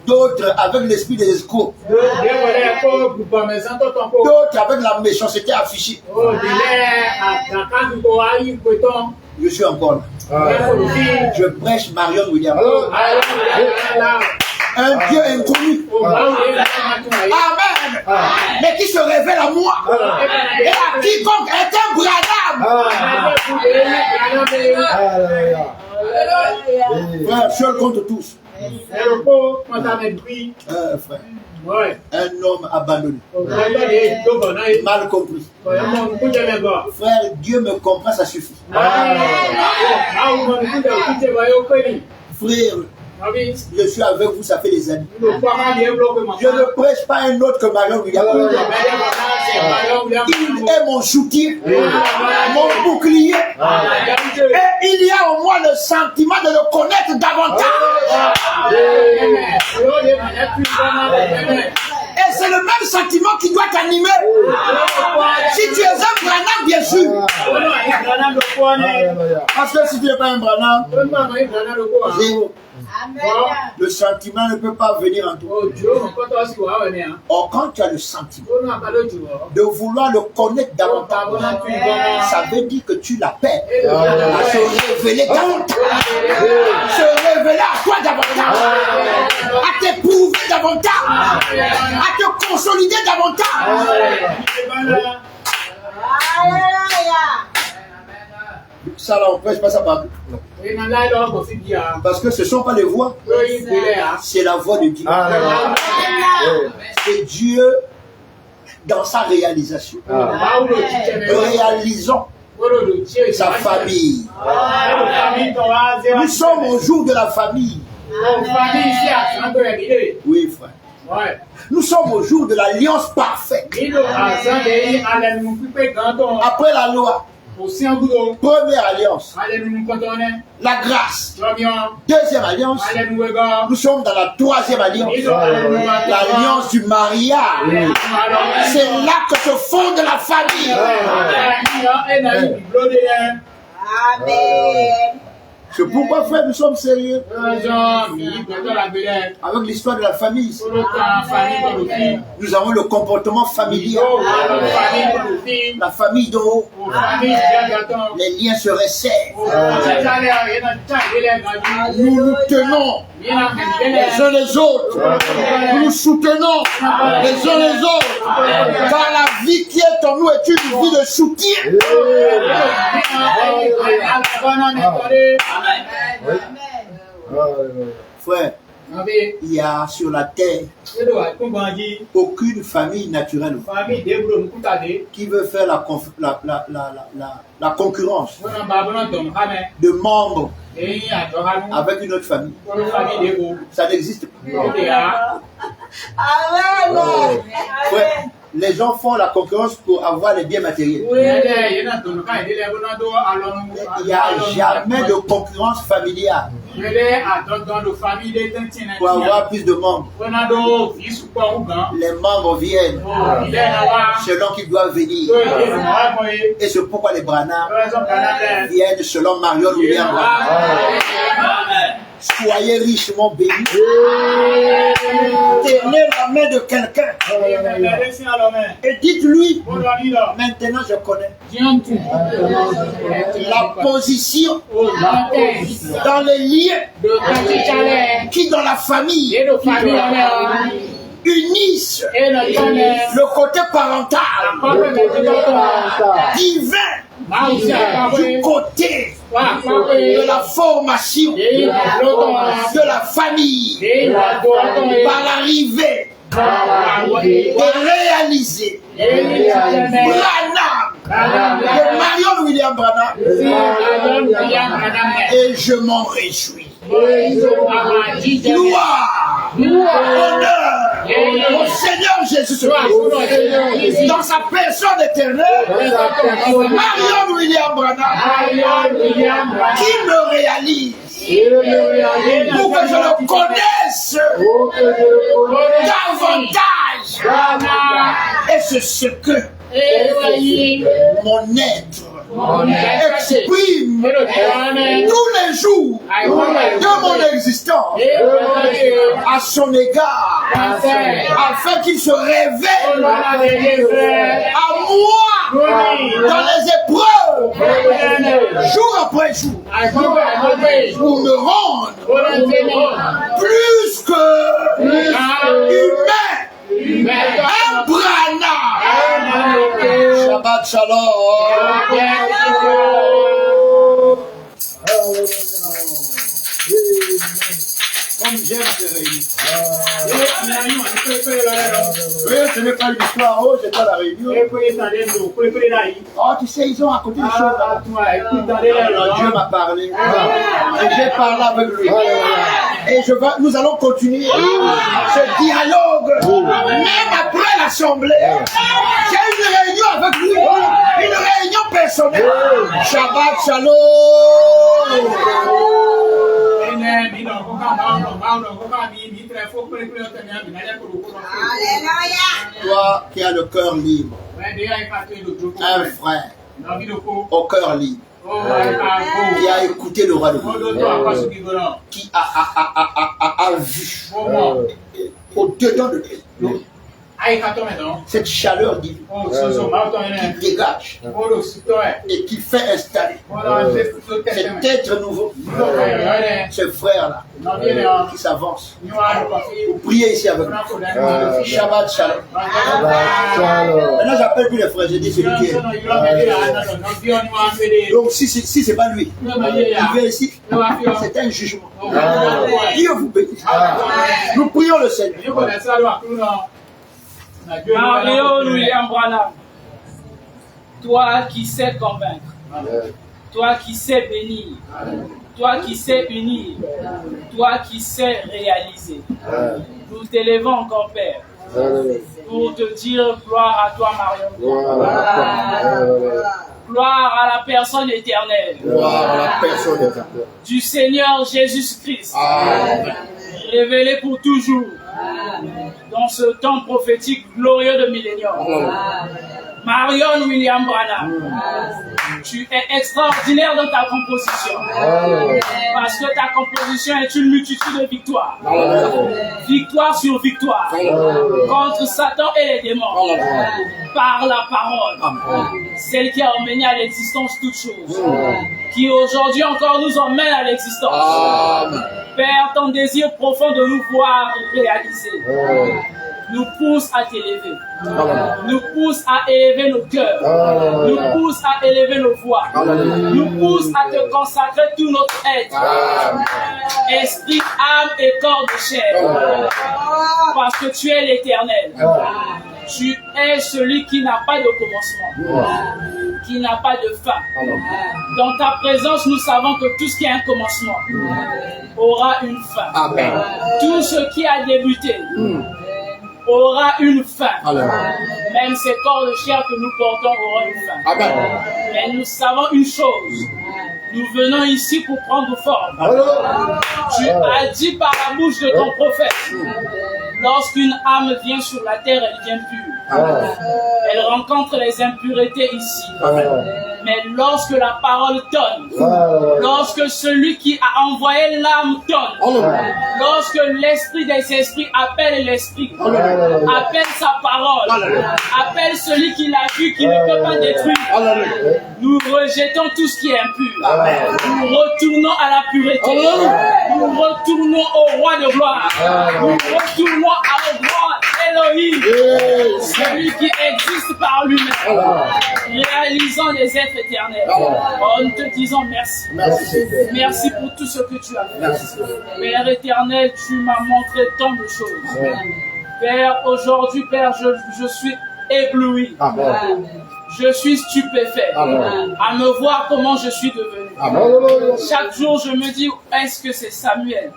D'autres avec l'esprit des escrocs. D'autres avec la méchanceté affichée. Je suis encore là. Je prêche Marion William. Un Dieu inconnu. Amen. Mais qui se révèle à moi. Et à quiconque est un Branham. Frère, seul contre tous. Frère. Un homme abandonné. Mal compris. Frère, Dieu me comprend, ça suffit. Frère, je suis avec vous, ça fait des années. Je ne prêche pas un autre que Marion William. Il est mon soutien, mon bouclier. Et il y a au moins le sentiment de le connaître davantage. Et c'est le même sentiment qui doit t'animer. Si tu es un Branham, bien sûr. Parce que si tu n'es pas un Branham, zéro. Le sentiment ne peut pas venir en toi. Or, quand tu as le sentiment de vouloir le connaître davantage, ça veut dire que tu l'appelles à se révéler davantage, se révéler à toi davantage, à t'éprouver davantage, à te consolider davantage. Ça là, on ne prêche pas ça par parce que ce ne sont pas les voix, c'est la voix de Dieu. C'est Dieu dans sa réalisation. Réalisons sa famille. Nous sommes au jour de la famille. Oui, frère. Nous sommes au jour de l'alliance parfaite. Après la loi. Première alliance, la grâce. Deuxième alliance, nous sommes dans la troisième alliance, l'alliance du mariage. C'est là que se fonde la famille. Amen. C'est pourquoi, frère, nous sommes sérieux avec l'histoire de la famille. Nous avons le comportement familial. La famille d'en haut. Les liens se resserrent. Nous nous tenons les uns les autres. Nous nous soutenons les uns les autres. Car la vie qui est en nous est une vie de soutien. Frère, il y a sur la terre aucune famille naturelle qui veut faire la concurrence de membres avec une autre famille. Ça n'existe pas. Frère, les gens font la concurrence pour avoir les biens matériels. Il n'y a jamais de concurrence familiale. Pour avoir plus de membres, les membres viennent selon qu'ils doivent venir. Et c'est pourquoi les Branham viennent selon Marion William Branham. Soyez richement bénis. Tenez la main de quelqu'un et dites-lui, maintenant je connais la position dans les liens qui dans la famille unissent le côté parental, divin, du côté de la formation de la famille par l'arrivée de réaliser Branham, de Marion William Branham, et je m'en réjouis. Gloire, honneur au Seigneur Jésus-Christ. Dans sa personne éternelle, Marion William Branham, qui me réalise pour que je le connaisse davantage. Et c'est ce que mon être exprime tous les jours de mon existence à son égard, afin qu'il se révèle à moi dans les épreuves, jour après jour, pour me rendre plus que humain. Un Branham. Shabbat Shalom. Comme j'aime ces réunions. Ce n'est pas une histoire. Oh, j'ai pas la réunion. Oh, tu sais, ils ont à côté des choses là. Alors, Dieu m'a parlé. Et j'ai parlé avec lui. Et nous allons continuer ce dialogue. Même après l'assemblée, j'ai une réunion avec lui. Une réunion personnelle. Shabbat Shalom. Toi qui as le cœur libre, un frère au cœur libre, qui a écouté le roi de Dieu, qui a vu au-dedans de lui cette chaleur divine qui dégage et qui fait installer cet être nouveau, ce frère-là qui s'avance pour prier ici avec nous. Shabbat Shalom. Maintenant j'appelle plus les frères, j'ai dit celui qui est. Donc si c'est pas lui, il vient ici, c'est un jugement. Dieu vous bénisse. Nous prions le Seigneur. Marion William Branham, toi qui sais convaincre, toi qui sais bénir, toi qui sais unir, toi qui sais réaliser, nous t'élevons encore, Père, pour te dire gloire à toi, Marion. Gloire à la personne éternelle du Seigneur Jésus-Christ, révélé pour toujours dans ce temps prophétique glorieux de millénium. Marion William Branham, tu es extraordinaire dans ta composition, parce que ta composition est une multitude de victoires, victoire sur victoire, contre Satan et les démons, par la parole, celle qui a emmené à l'existence toutes choses, qui aujourd'hui encore nous emmène à l'existence. Père, ton désir profond de nous voir réaliser nous pousse à t'élever, nous pousse à élever nos cœurs, nous pousse à élever nos voix, nous pousse à te consacrer tout notre être, esprit, âme et corps de chair, parce que tu es l'Éternel. Tu es celui qui n'a pas de commencement, qui n'a pas de fin. Dans ta présence, nous savons que tout ce qui a un commencement aura une fin. Amen. Tout ce qui a débuté aura une fin. Même ces corps de chair que nous portons auront une fin. Amen. Mais nous savons une chose. Nous venons ici pour prendre forme. Tu as dit par la bouche de ton prophète, lorsqu'une âme vient sur la terre, elle vient pure. Elle rencontre les impuretés ici. Mais lorsque la parole donne, lorsque celui qui a envoyé l'âme donne, lorsque l'esprit des esprits appelle l'esprit, appelle sa parole, appelle celui qui l'a vu, qui ne peut pas détruire, nous rejetons tout ce qui est impur. Nous retournons à la pureté. Nous retournons au roi de gloire. Nous retournons à roi Elohim, celui qui existe par lui-même, réalisant des êtres éternels. En te disant merci. Merci pour tout ce que tu as fait. Père éternel, tu m'as montré tant de choses. Père, aujourd'hui, Père, je suis ébloui. Je suis stupéfait Amen. à me voir comment je suis devenu. Amen. Chaque jour, je me dis, est-ce que c'est Samuel?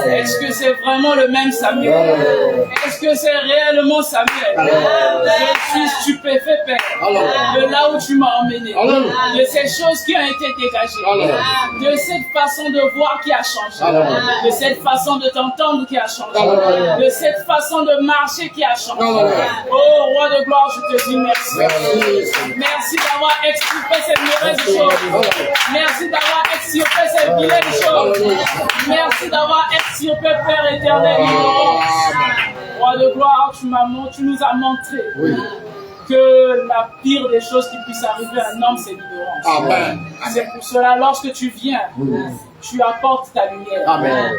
Est-ce que c'est vraiment le même Samuel? Est-ce que c'est réellement Samuel? Je suis stupéfait, Père, de là où tu m'as emmené, de ces choses qui ont été dégagées, de cette façon de voir qui a changé, de cette façon de t'entendre qui a changé, de cette façon de marcher qui a changé. Oh, Roi de gloire, je te dis merci. Merci d'avoir extirpé cette mauvaise chose. Merci d'avoir extirpé cette vilaine chose. Merci d'avoir extirpé, Père éternel. Roi de gloire, tu nous as montré que la pire des choses qui puisse arriver à un homme, c'est l'ignorance. C'est pour cela, lorsque tu viens, tu apportes ta lumière.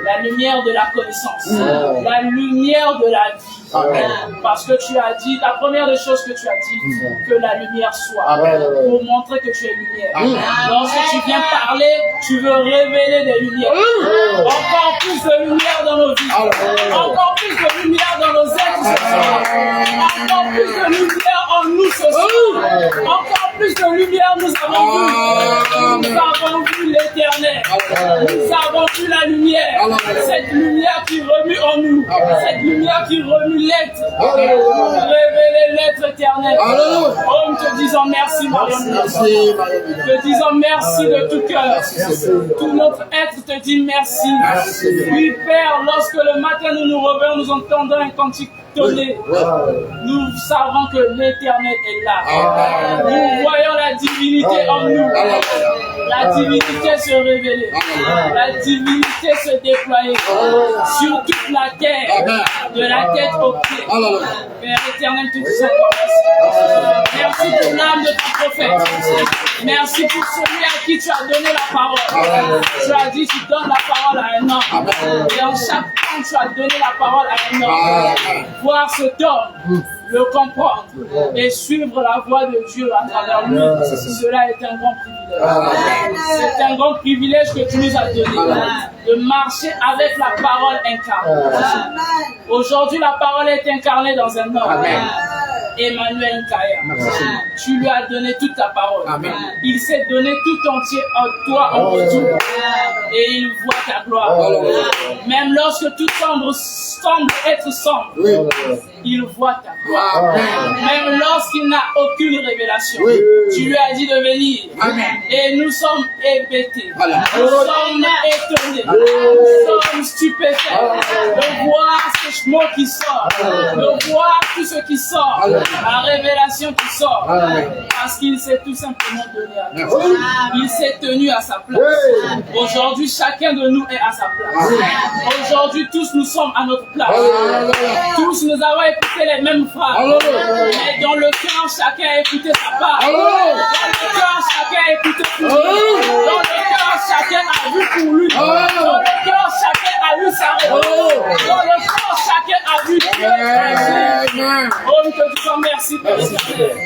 La lumière de la connaissance. La lumière de la vie. Parce que tu as dit, la première des choses que tu as dit, que la lumière soit, pour montrer que tu es lumière. Lorsque tu viens parler, tu veux révéler des lumières. Encore plus de lumière dans nos vies. Encore plus de lumière dans nos êtres ce soir. Encore plus de lumière en nous ce soir. Encore plus de lumière nous avons vu. Nous avons vu l'éternel. Nous avons vu la lumière. Cette lumière qui remue en nous. Cette lumière qui remue l'être. Révéler l'être éternel. Oh, nous te disons merci, Marion. Te disons merci de tout cœur. Tout notre être te dit merci. Oui, Père, lorsque le matin nous nous réveillons, nous entendons un cantique donné. Nous savons que l'éternel est là. Nous voyons la divinité en nous. La divinité se révéler. La divinité se déployer sur toute la terre, de la tête aux pieds. Père éternel, te disons merci. Merci pour l'âme de ton prophète. Merci pour celui à qui tu as donné la parole. Tu as dit tu donnes la parole à un homme. Et en chaque temps, tu as donné la parole à un homme. Voir cet homme, le comprendre et suivre la voie de Dieu à travers lui, cela est un grand privilège. C'est un grand privilège que tu nous as donné, de marcher avec la parole incarnée. Aujourd'hui, la parole est incarnée dans un homme. Emmanuel Kaya. Tu lui as donné toute ta parole. Il s'est donné tout entier en toi en retour. Et il voit ta gloire. Même lorsque tout semble être sombre, il voit ta gloire. Même lorsqu'il n'a aucune révélation, tu lui as dit de venir. Et nous sommes hébétés. Nous sommes étonnés. Nous sommes stupéfaits de voir ce mot qui sort, de voir tout ce qui sort, la révélation qui sort, parce qu'il s'est tout simplement donné à nous. Il s'est tenu à sa place. Aujourd'hui, chacun de nous est à sa place. Aujourd'hui, tous nous sommes à notre place. Tous nous avons écouté les mêmes phrases. Mais dans le cœur, chacun a écouté sa part. Dans le cœur, chacun a écouté pour lui. Dans le cœur, chacun a vu pour lui. Dans le cœur, chacun a eu sa réponse. Dans le cœur, chacun a vu Dieu. Oh, nous te disons merci, Père éternel.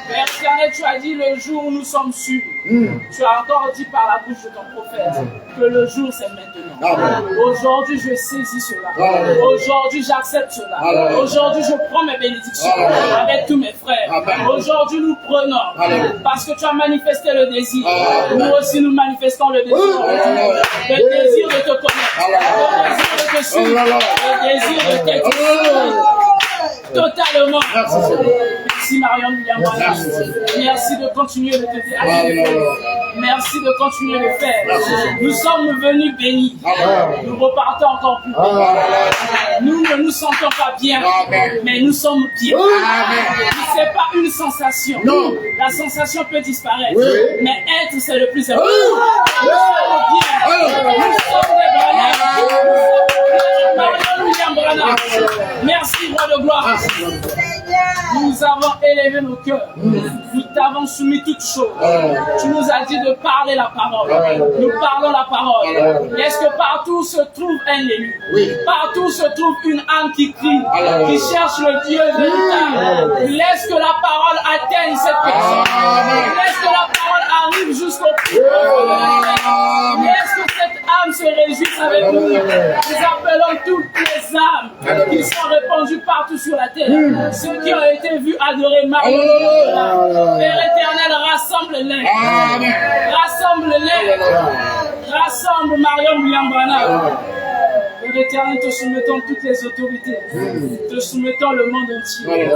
Père éternel, tu as dit le jour où nous sommes sûrs. Tu as encore dit par la bouche de ton prophète que le jour c'est maintenant. Aujourd'hui, je saisis cela. Aujourd'hui, j'accepte cela. Aujourd'hui, je prends mes bénédictions avec tous mes frères. Aujourd'hui, nous prenons parce que tu as manifesté le désir. Nous aussi, nous manifestons le désir. Le désir de te connaître. Le désir de te suivre. Le désir de t'être totalement. Merci Marion William. Merci de continuer de te faire. Merci de continuer de le faire. Nous sommes venus bénis. Nous repartons encore plus bénis. Nous ne nous sentons pas bien, mais nous sommes bien. Ce n'est pas une sensation. La sensation peut disparaître, mais être c'est le plus important. Nous sommes bien. Nous sommes des Branham. Marion William Branham. Merci, roi de gloire. Nous avons élevé nos cœurs. Nous t'avons soumis toutes choses. Tu nous as dit de parler la parole. Nous parlons la parole. Laisse que partout se trouve un élu. Partout se trouve une âme qui crie, qui cherche le Dieu véritable. Laisse que la parole atteigne cette personne. Laisse que la parole arrive jusqu'au plus. Laisse que cette âme se réjouisse avec nous. Nous appelons toutes les âmes qui sont répandues partout sur la terre. Ceux qui ont été vus adorer Marie. Père éternel, Rassemble-les. Rassemble-les. Rassemble Marion William Branham. Père éternel, te soumettons toutes les autorités, te soumettons le monde entier,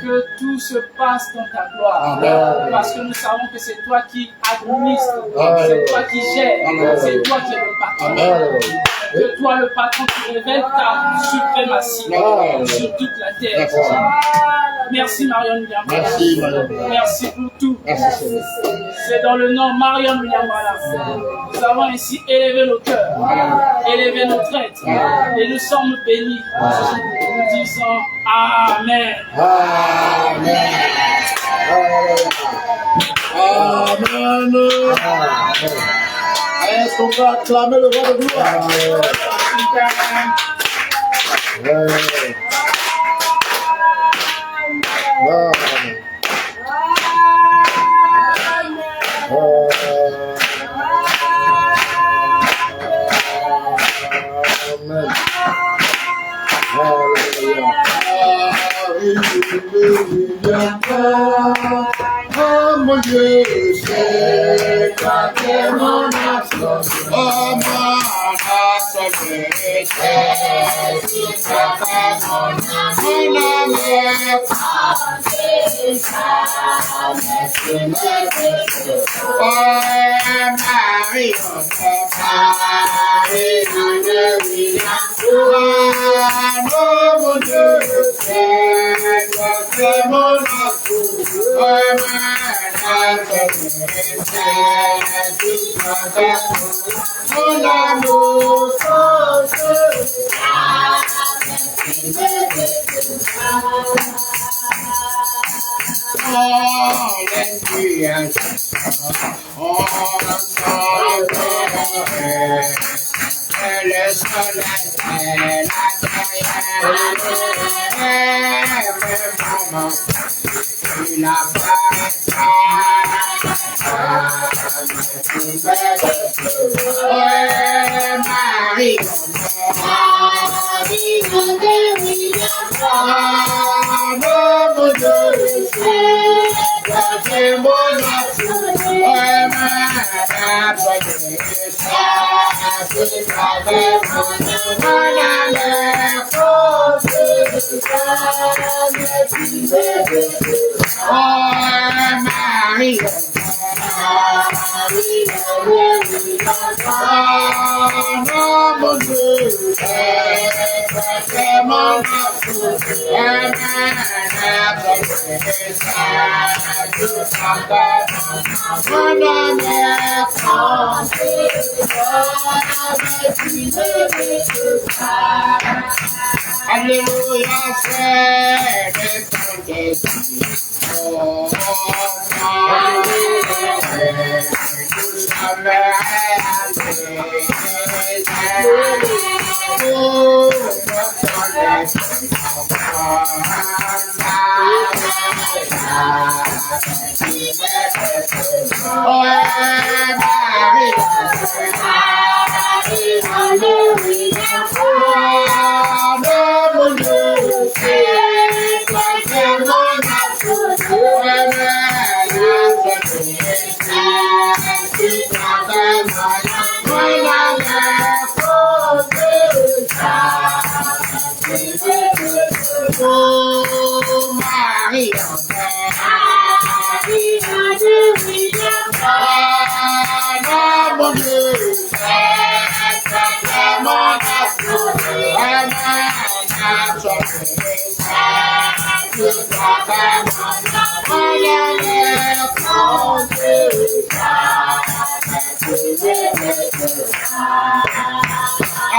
que tout se passe dans ta gloire, parce que nous savons que c'est toi qui administres, c'est toi qui gères, c'est toi qui es le patron. Que toi, le patron, tu révèles ta suprématie sur toute la terre. Merci Marion William Branham. Merci pour tout. C'est dans le nom Marion William Branham. Nous avons ainsi élevé nos cœurs, élevé nos traites, et nous sommes bénis. Nous disons Amen. Amen. Amen. Est-ce qu'on peut acclamer le roi de gloire? Oh mon Dieu, c'est toi qui es mon action. Oh mon action, c'est mon amour. Oh Marie, oh mon Dieu, c'est toi qui es mon amour. Oh mon amour, Alléluia. Le soleil la Marie,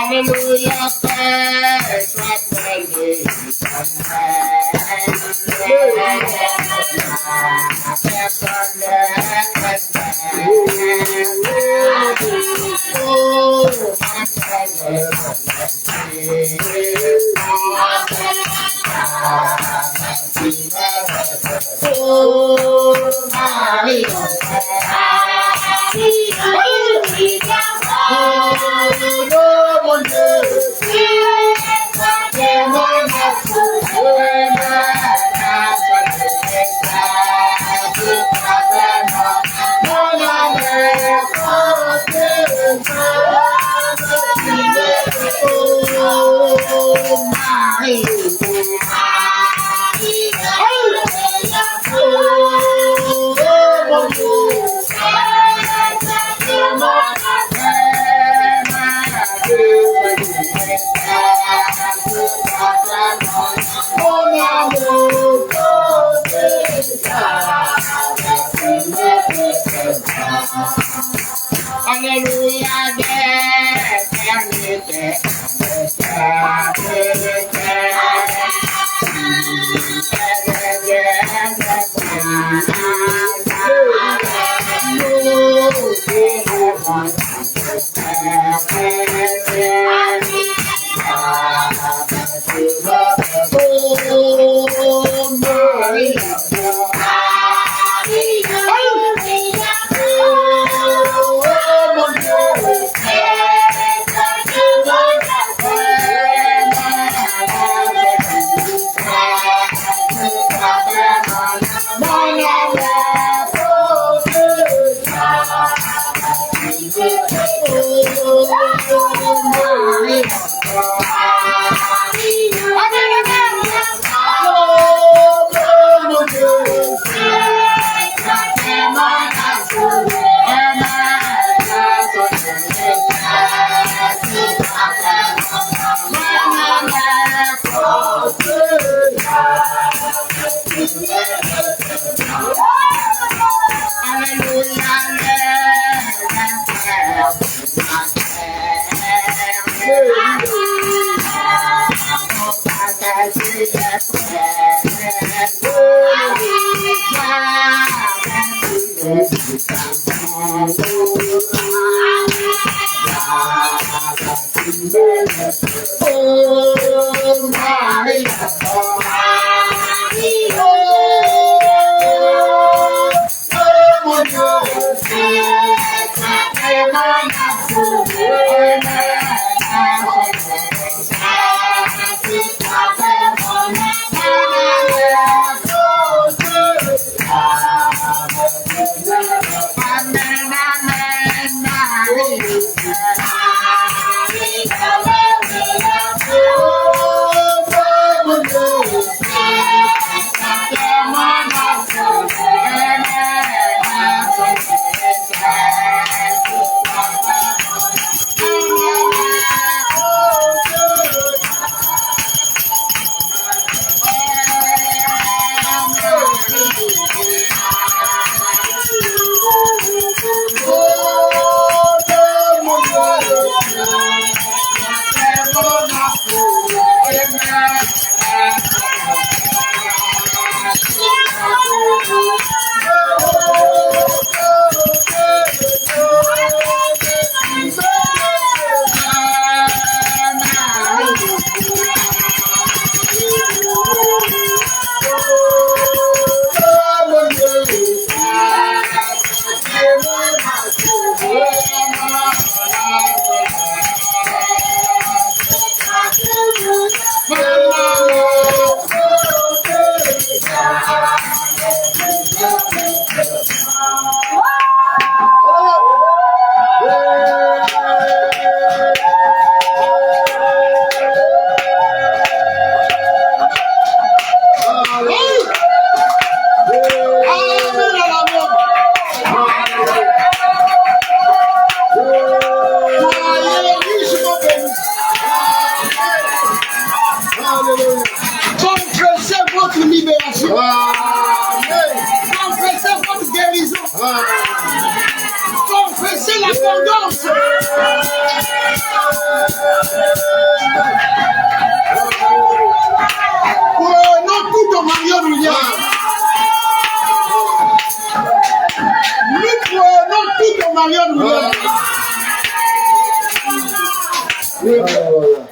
Alléluia,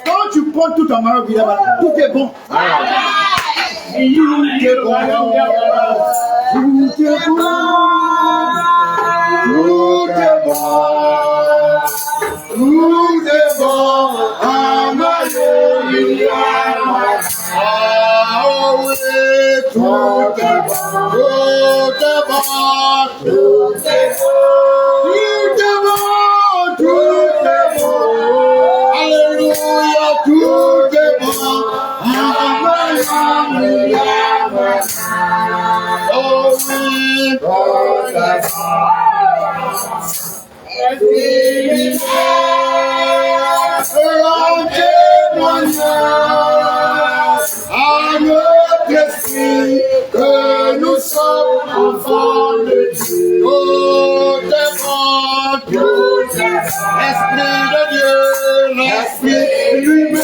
Quand tu prends tout en main, tout est bon. Tout est bon. Tout est bon. Tout est bon. Tout est bon. Alléluia. Ah oui, tout est bon. Tout est bon. Tout est bon. Tout est bon, oh oui, en témoignage à notre esprit que nous sommes enfants de Dieu. Oh, devant tout l'Esprit de Dieu, l'Esprit lui-même,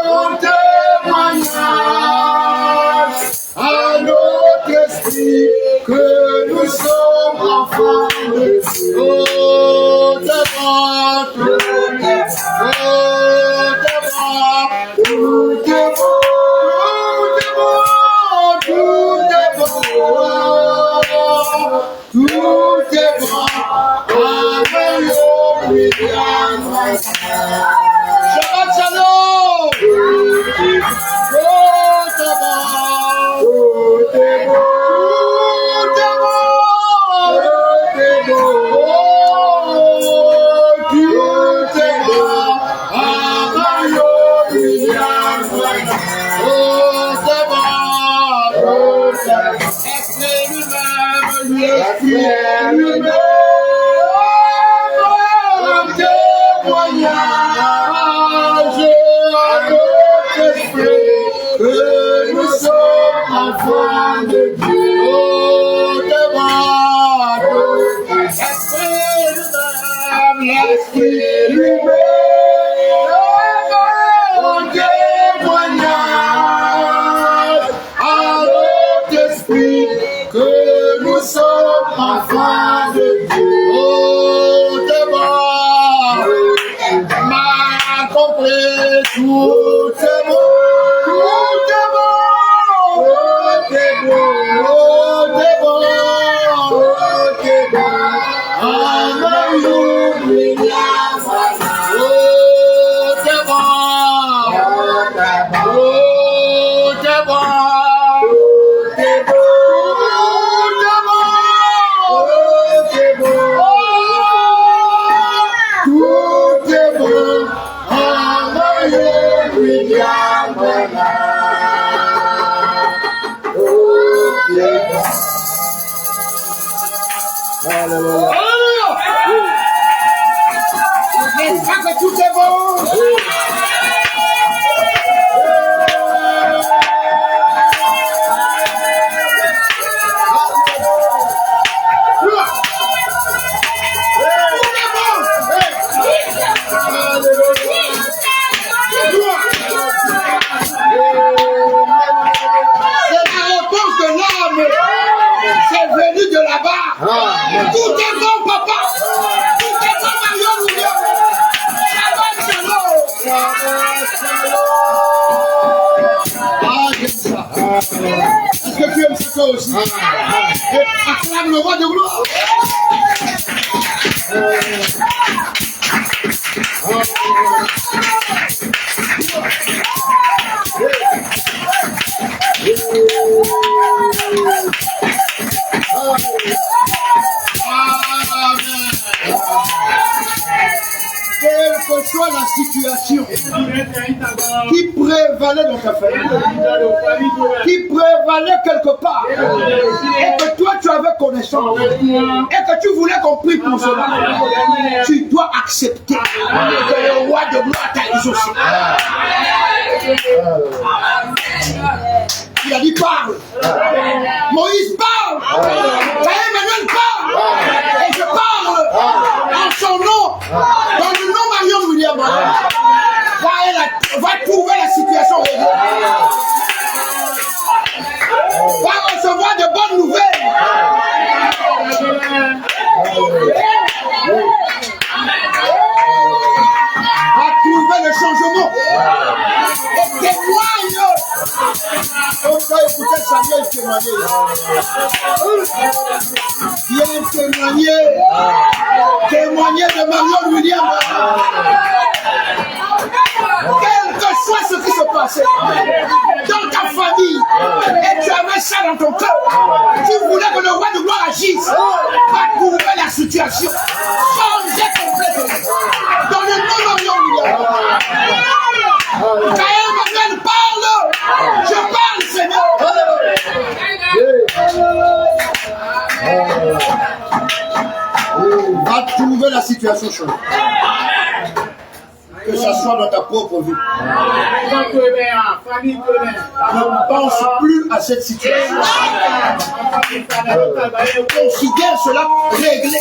en témoignage à notre esprit que nous sommes enfants de Dieu. Oh, devant tout, tout est beau, tout est bon. Shabbat shalom. Tout est bon. Enfants de Dieu, oh, devant l'Esprit lui-même, en témoignage à notre esprit que nous sommes enfants de Dieu, oh, devant ma compris tout est bon. Tout est bon. C'est la réponse de l'âme. C'est venu de là-bas. Tout est bon, papa. Tout est bon, Marion. Est-ce que tu aimes ça toi aussi? Acclame le roi de gloire. Quelle que soit la situation qui prévalait dans ta famille, qui prévalait quelque part, et que toi tu avais connaissance, et que tu voulais qu'on prie pour cela, tu dois accepter que le roi de gloire t'a exaucé. Il a dit parle. Moïse parle. Emmanuel parle. Et je parle en son nom, dans le nom Marion William. Va trouver la situation réglée. Va recevoir de bonnes nouvelles. Va trouver le changement. Et témoigne. On doit écouter Samuel témoigner. Viens témoigner. Témoigner de Marion William. Quel que soit ce qui se passait dans ta famille, et tu avais ça dans ton cœur, tu voulais que le roi de gloire agisse, va trouver la situation, changer complètement. Dans le nom de Marion William. Quand Emmanuel parle, je parle, Seigneur. va trouver la situation changée. Que ça soit dans ta propre vie. Ne pense plus à cette situation. Considère cela réglé.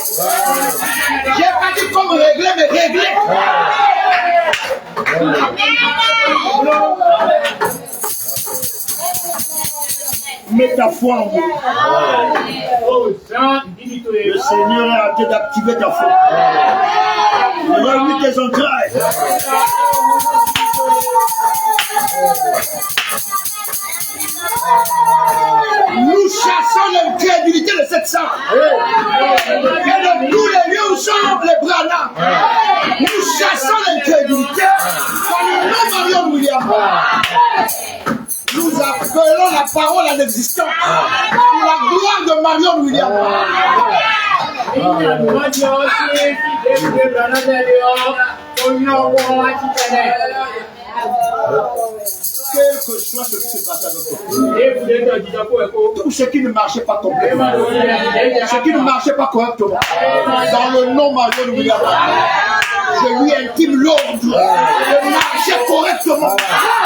J'ai pas dit comme réglé, mais réglé. Mets ta foi en Dieu. Le Seigneur a hâte d'activer ta foi. Remue tes entrailles. Nous chassons l'incrédulité de cette salle. Et de tous les lieux où sont les Branham. Nous chassons l'incrédulité dans le nom de Marion William. Nous appelons la parole à l'existence pour la gloire de Marion William. Quel que soit ce qui se passe avec toi, tout ce qui ne marchait pas complètement, ce qui ne marchait pas correctement, dans le nom Marion William, je lui intime l'ordre de marcher correctement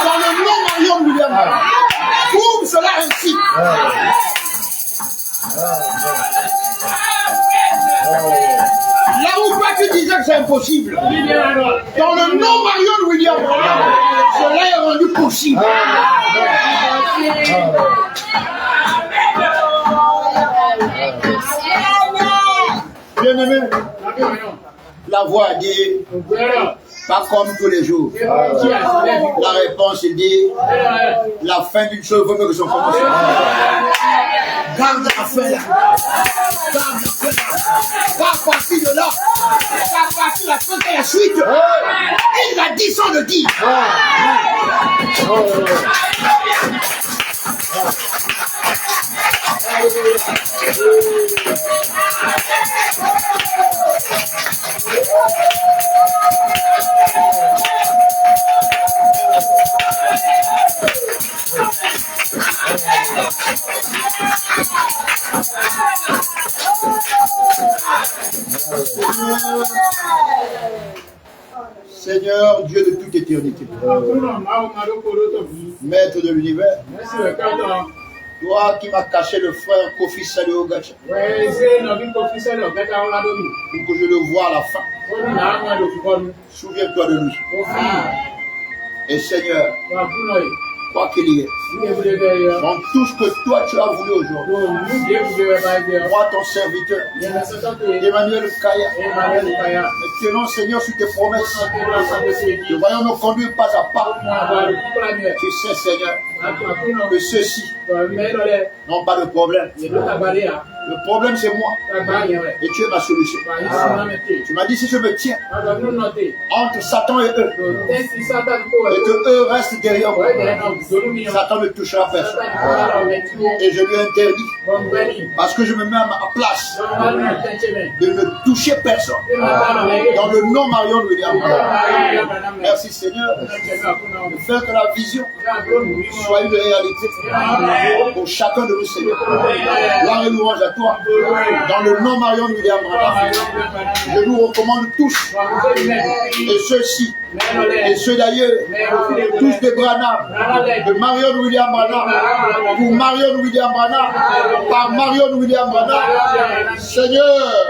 dans le nom Marion William. Trouve cela ainsi. Là où toi tu disais que c'est impossible, dans le nom Marion William, cela est rendu possible. Bien-aimé, la voix dit, pas comme tous les jours. La réponse, il dit, la fin d'une chose vaut mieux que son commencement. Garde la fin là. Garde la fin là. Pas à partir de là. Pas à partir de la fin de la suite. Il l'a dit sans le dire. Seigneur, Dieu de toute éternité, Maître de l'univers, toi qui m'as caché le frère Kofi Saluogacha, pour que je le voie à la fin, souviens-toi de lui. Et Seigneur, quoi qu'il y ait, dans tout ce que toi tu as voulu aujourd'hui, moi ton serviteur, Emmanuel Kaya, nous tenons Seigneur sur tes promesses, nous voyons nous conduire pas à pas. Tu sais Seigneur, que ceux-ci n'ont pas de problème. Le problème c'est moi, et tu es ma solution. Tu m'as dit si je me tiens entre Satan et eux, et que eux restent derrière moi, Satan ne touchera personne. Et je lui interdis, parce que je me mets à ma place, de ne toucher personne. Dans le nom Marion William. Merci Seigneur de faire que la vision soit une réalité pour chacun de nous Seigneur. Gloire et louange à toi. Dans le nom Marion William, je nous recommande tous, et ceux-ci, et ceux d'ailleurs, tous de Branham, de Marion William Branham, pour Marion William Branham, par Marion William Branham. Seigneur,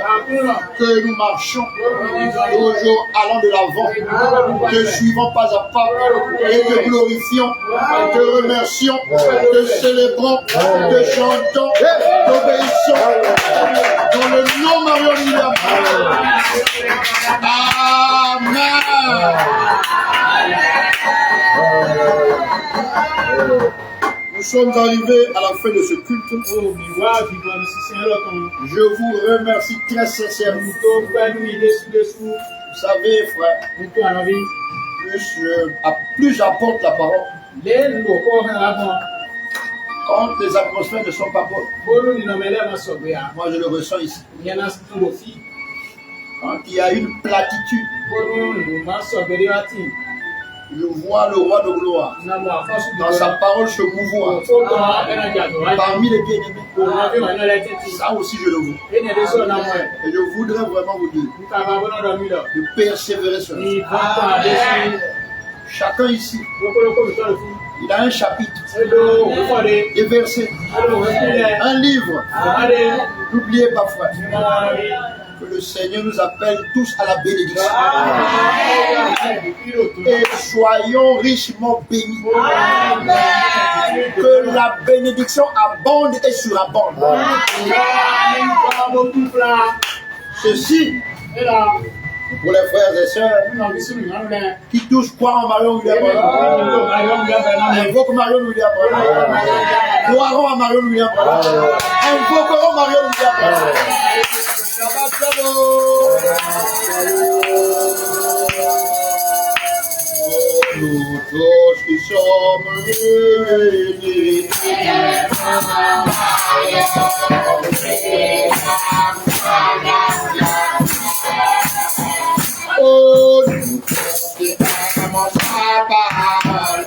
que nous marchons toujours allant de l'avant, te suivons pas à pas, et te glorifions, te remercions, te célébrons, te chantons, t'obéissons. Dans le nom Marion William. Amen. Nous sommes arrivés à la fin de ce culte. Je vous remercie très sincèrement. Vous savez, frère, plus j'apporte la parole, quand les atmosphères ne sont pas bonnes, moi je le ressens ici. Quand il y a une platitude, Je vois le roi de gloire dans sa parole se mouvoir parmi les bien-aimés. Ça aussi je le vois. Et je voudrais vraiment vous dire de persévérer sur ça. Chacun ici, il a un chapitre, des versets, un livre. N'oubliez pas, frère, que le Seigneur nous appelle tous à la bénédiction. Et soyons richement bénis. Que la bénédiction abonde et surabonde. Ceci, pour les frères et sœurs qui tous croient en Marion William Branham, invoquent Marion William Branham, croiront en Marion William Branham, invoqueront Marion William Branham. Nous tous qui sommes unis, oh, nous tous qui aimons sa parole,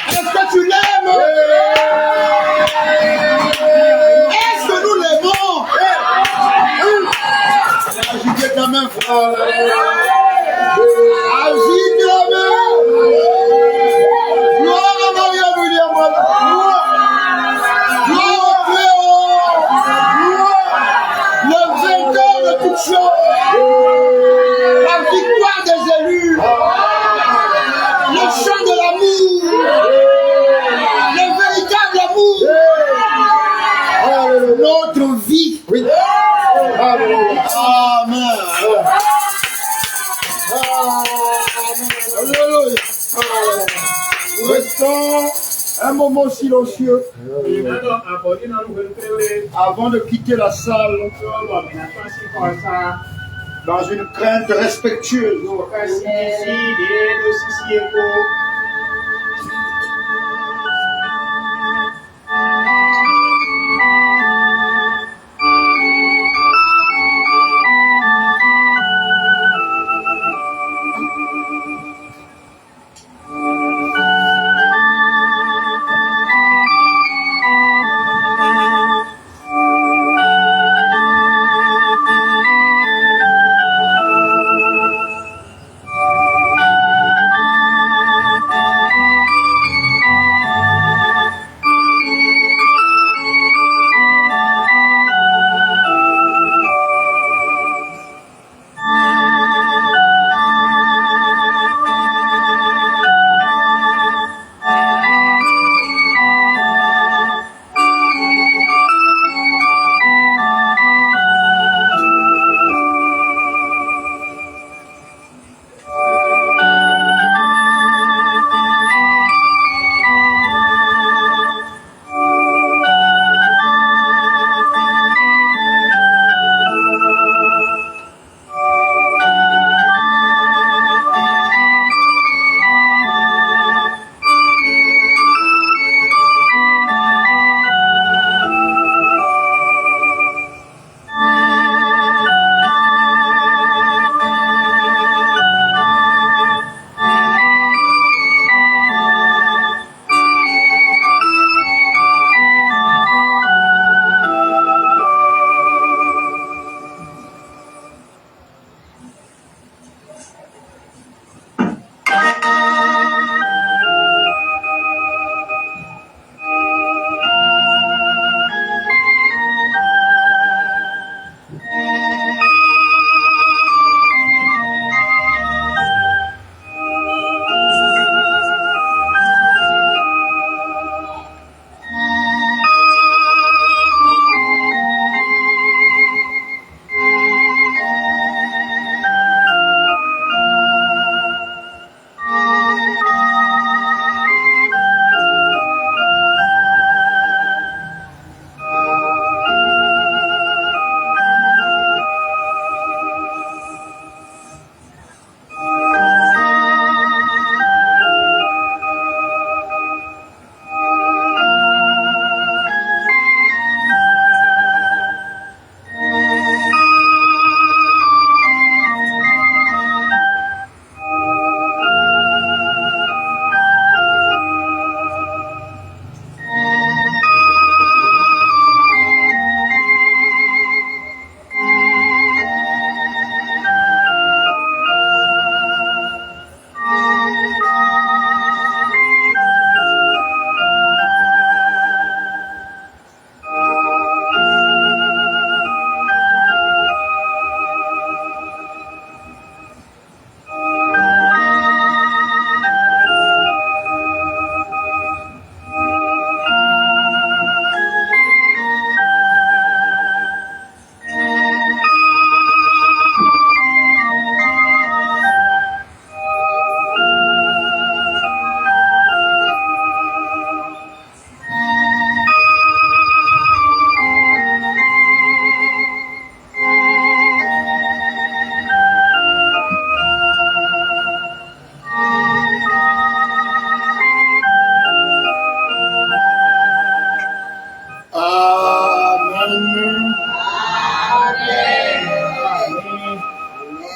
est-ce que tu l'aimes? Est-ce que nous l'aimons? Agitez ta main, frère. Agite la main. Gloire à Maria William. Gloire au Très-Haut. Le vainqueur de toutes choses. La victoire des élus. Le chant de l'amour, le véritable amour, notre vie. Oui. Amen. Alléluia. Nous restons un moment silencieux avant de quitter la salle. dans une crainte respectueuse.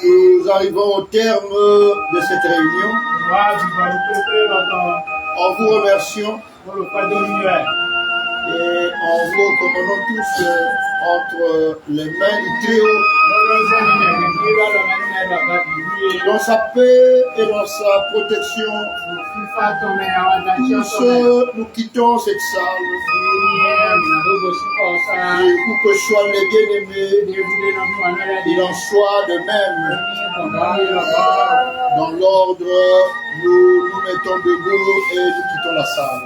Nous arrivons au terme de cette réunion. En vous remerciant et en vous recommandant tous entre les mains du Très-Haut, dans sa paix et dans sa protection. Tous nous quittons cette salle. Et où que soient les bien-aimés, il en soit de même. Dans l'ordre, nous nous mettons debout et nous quittons la salle.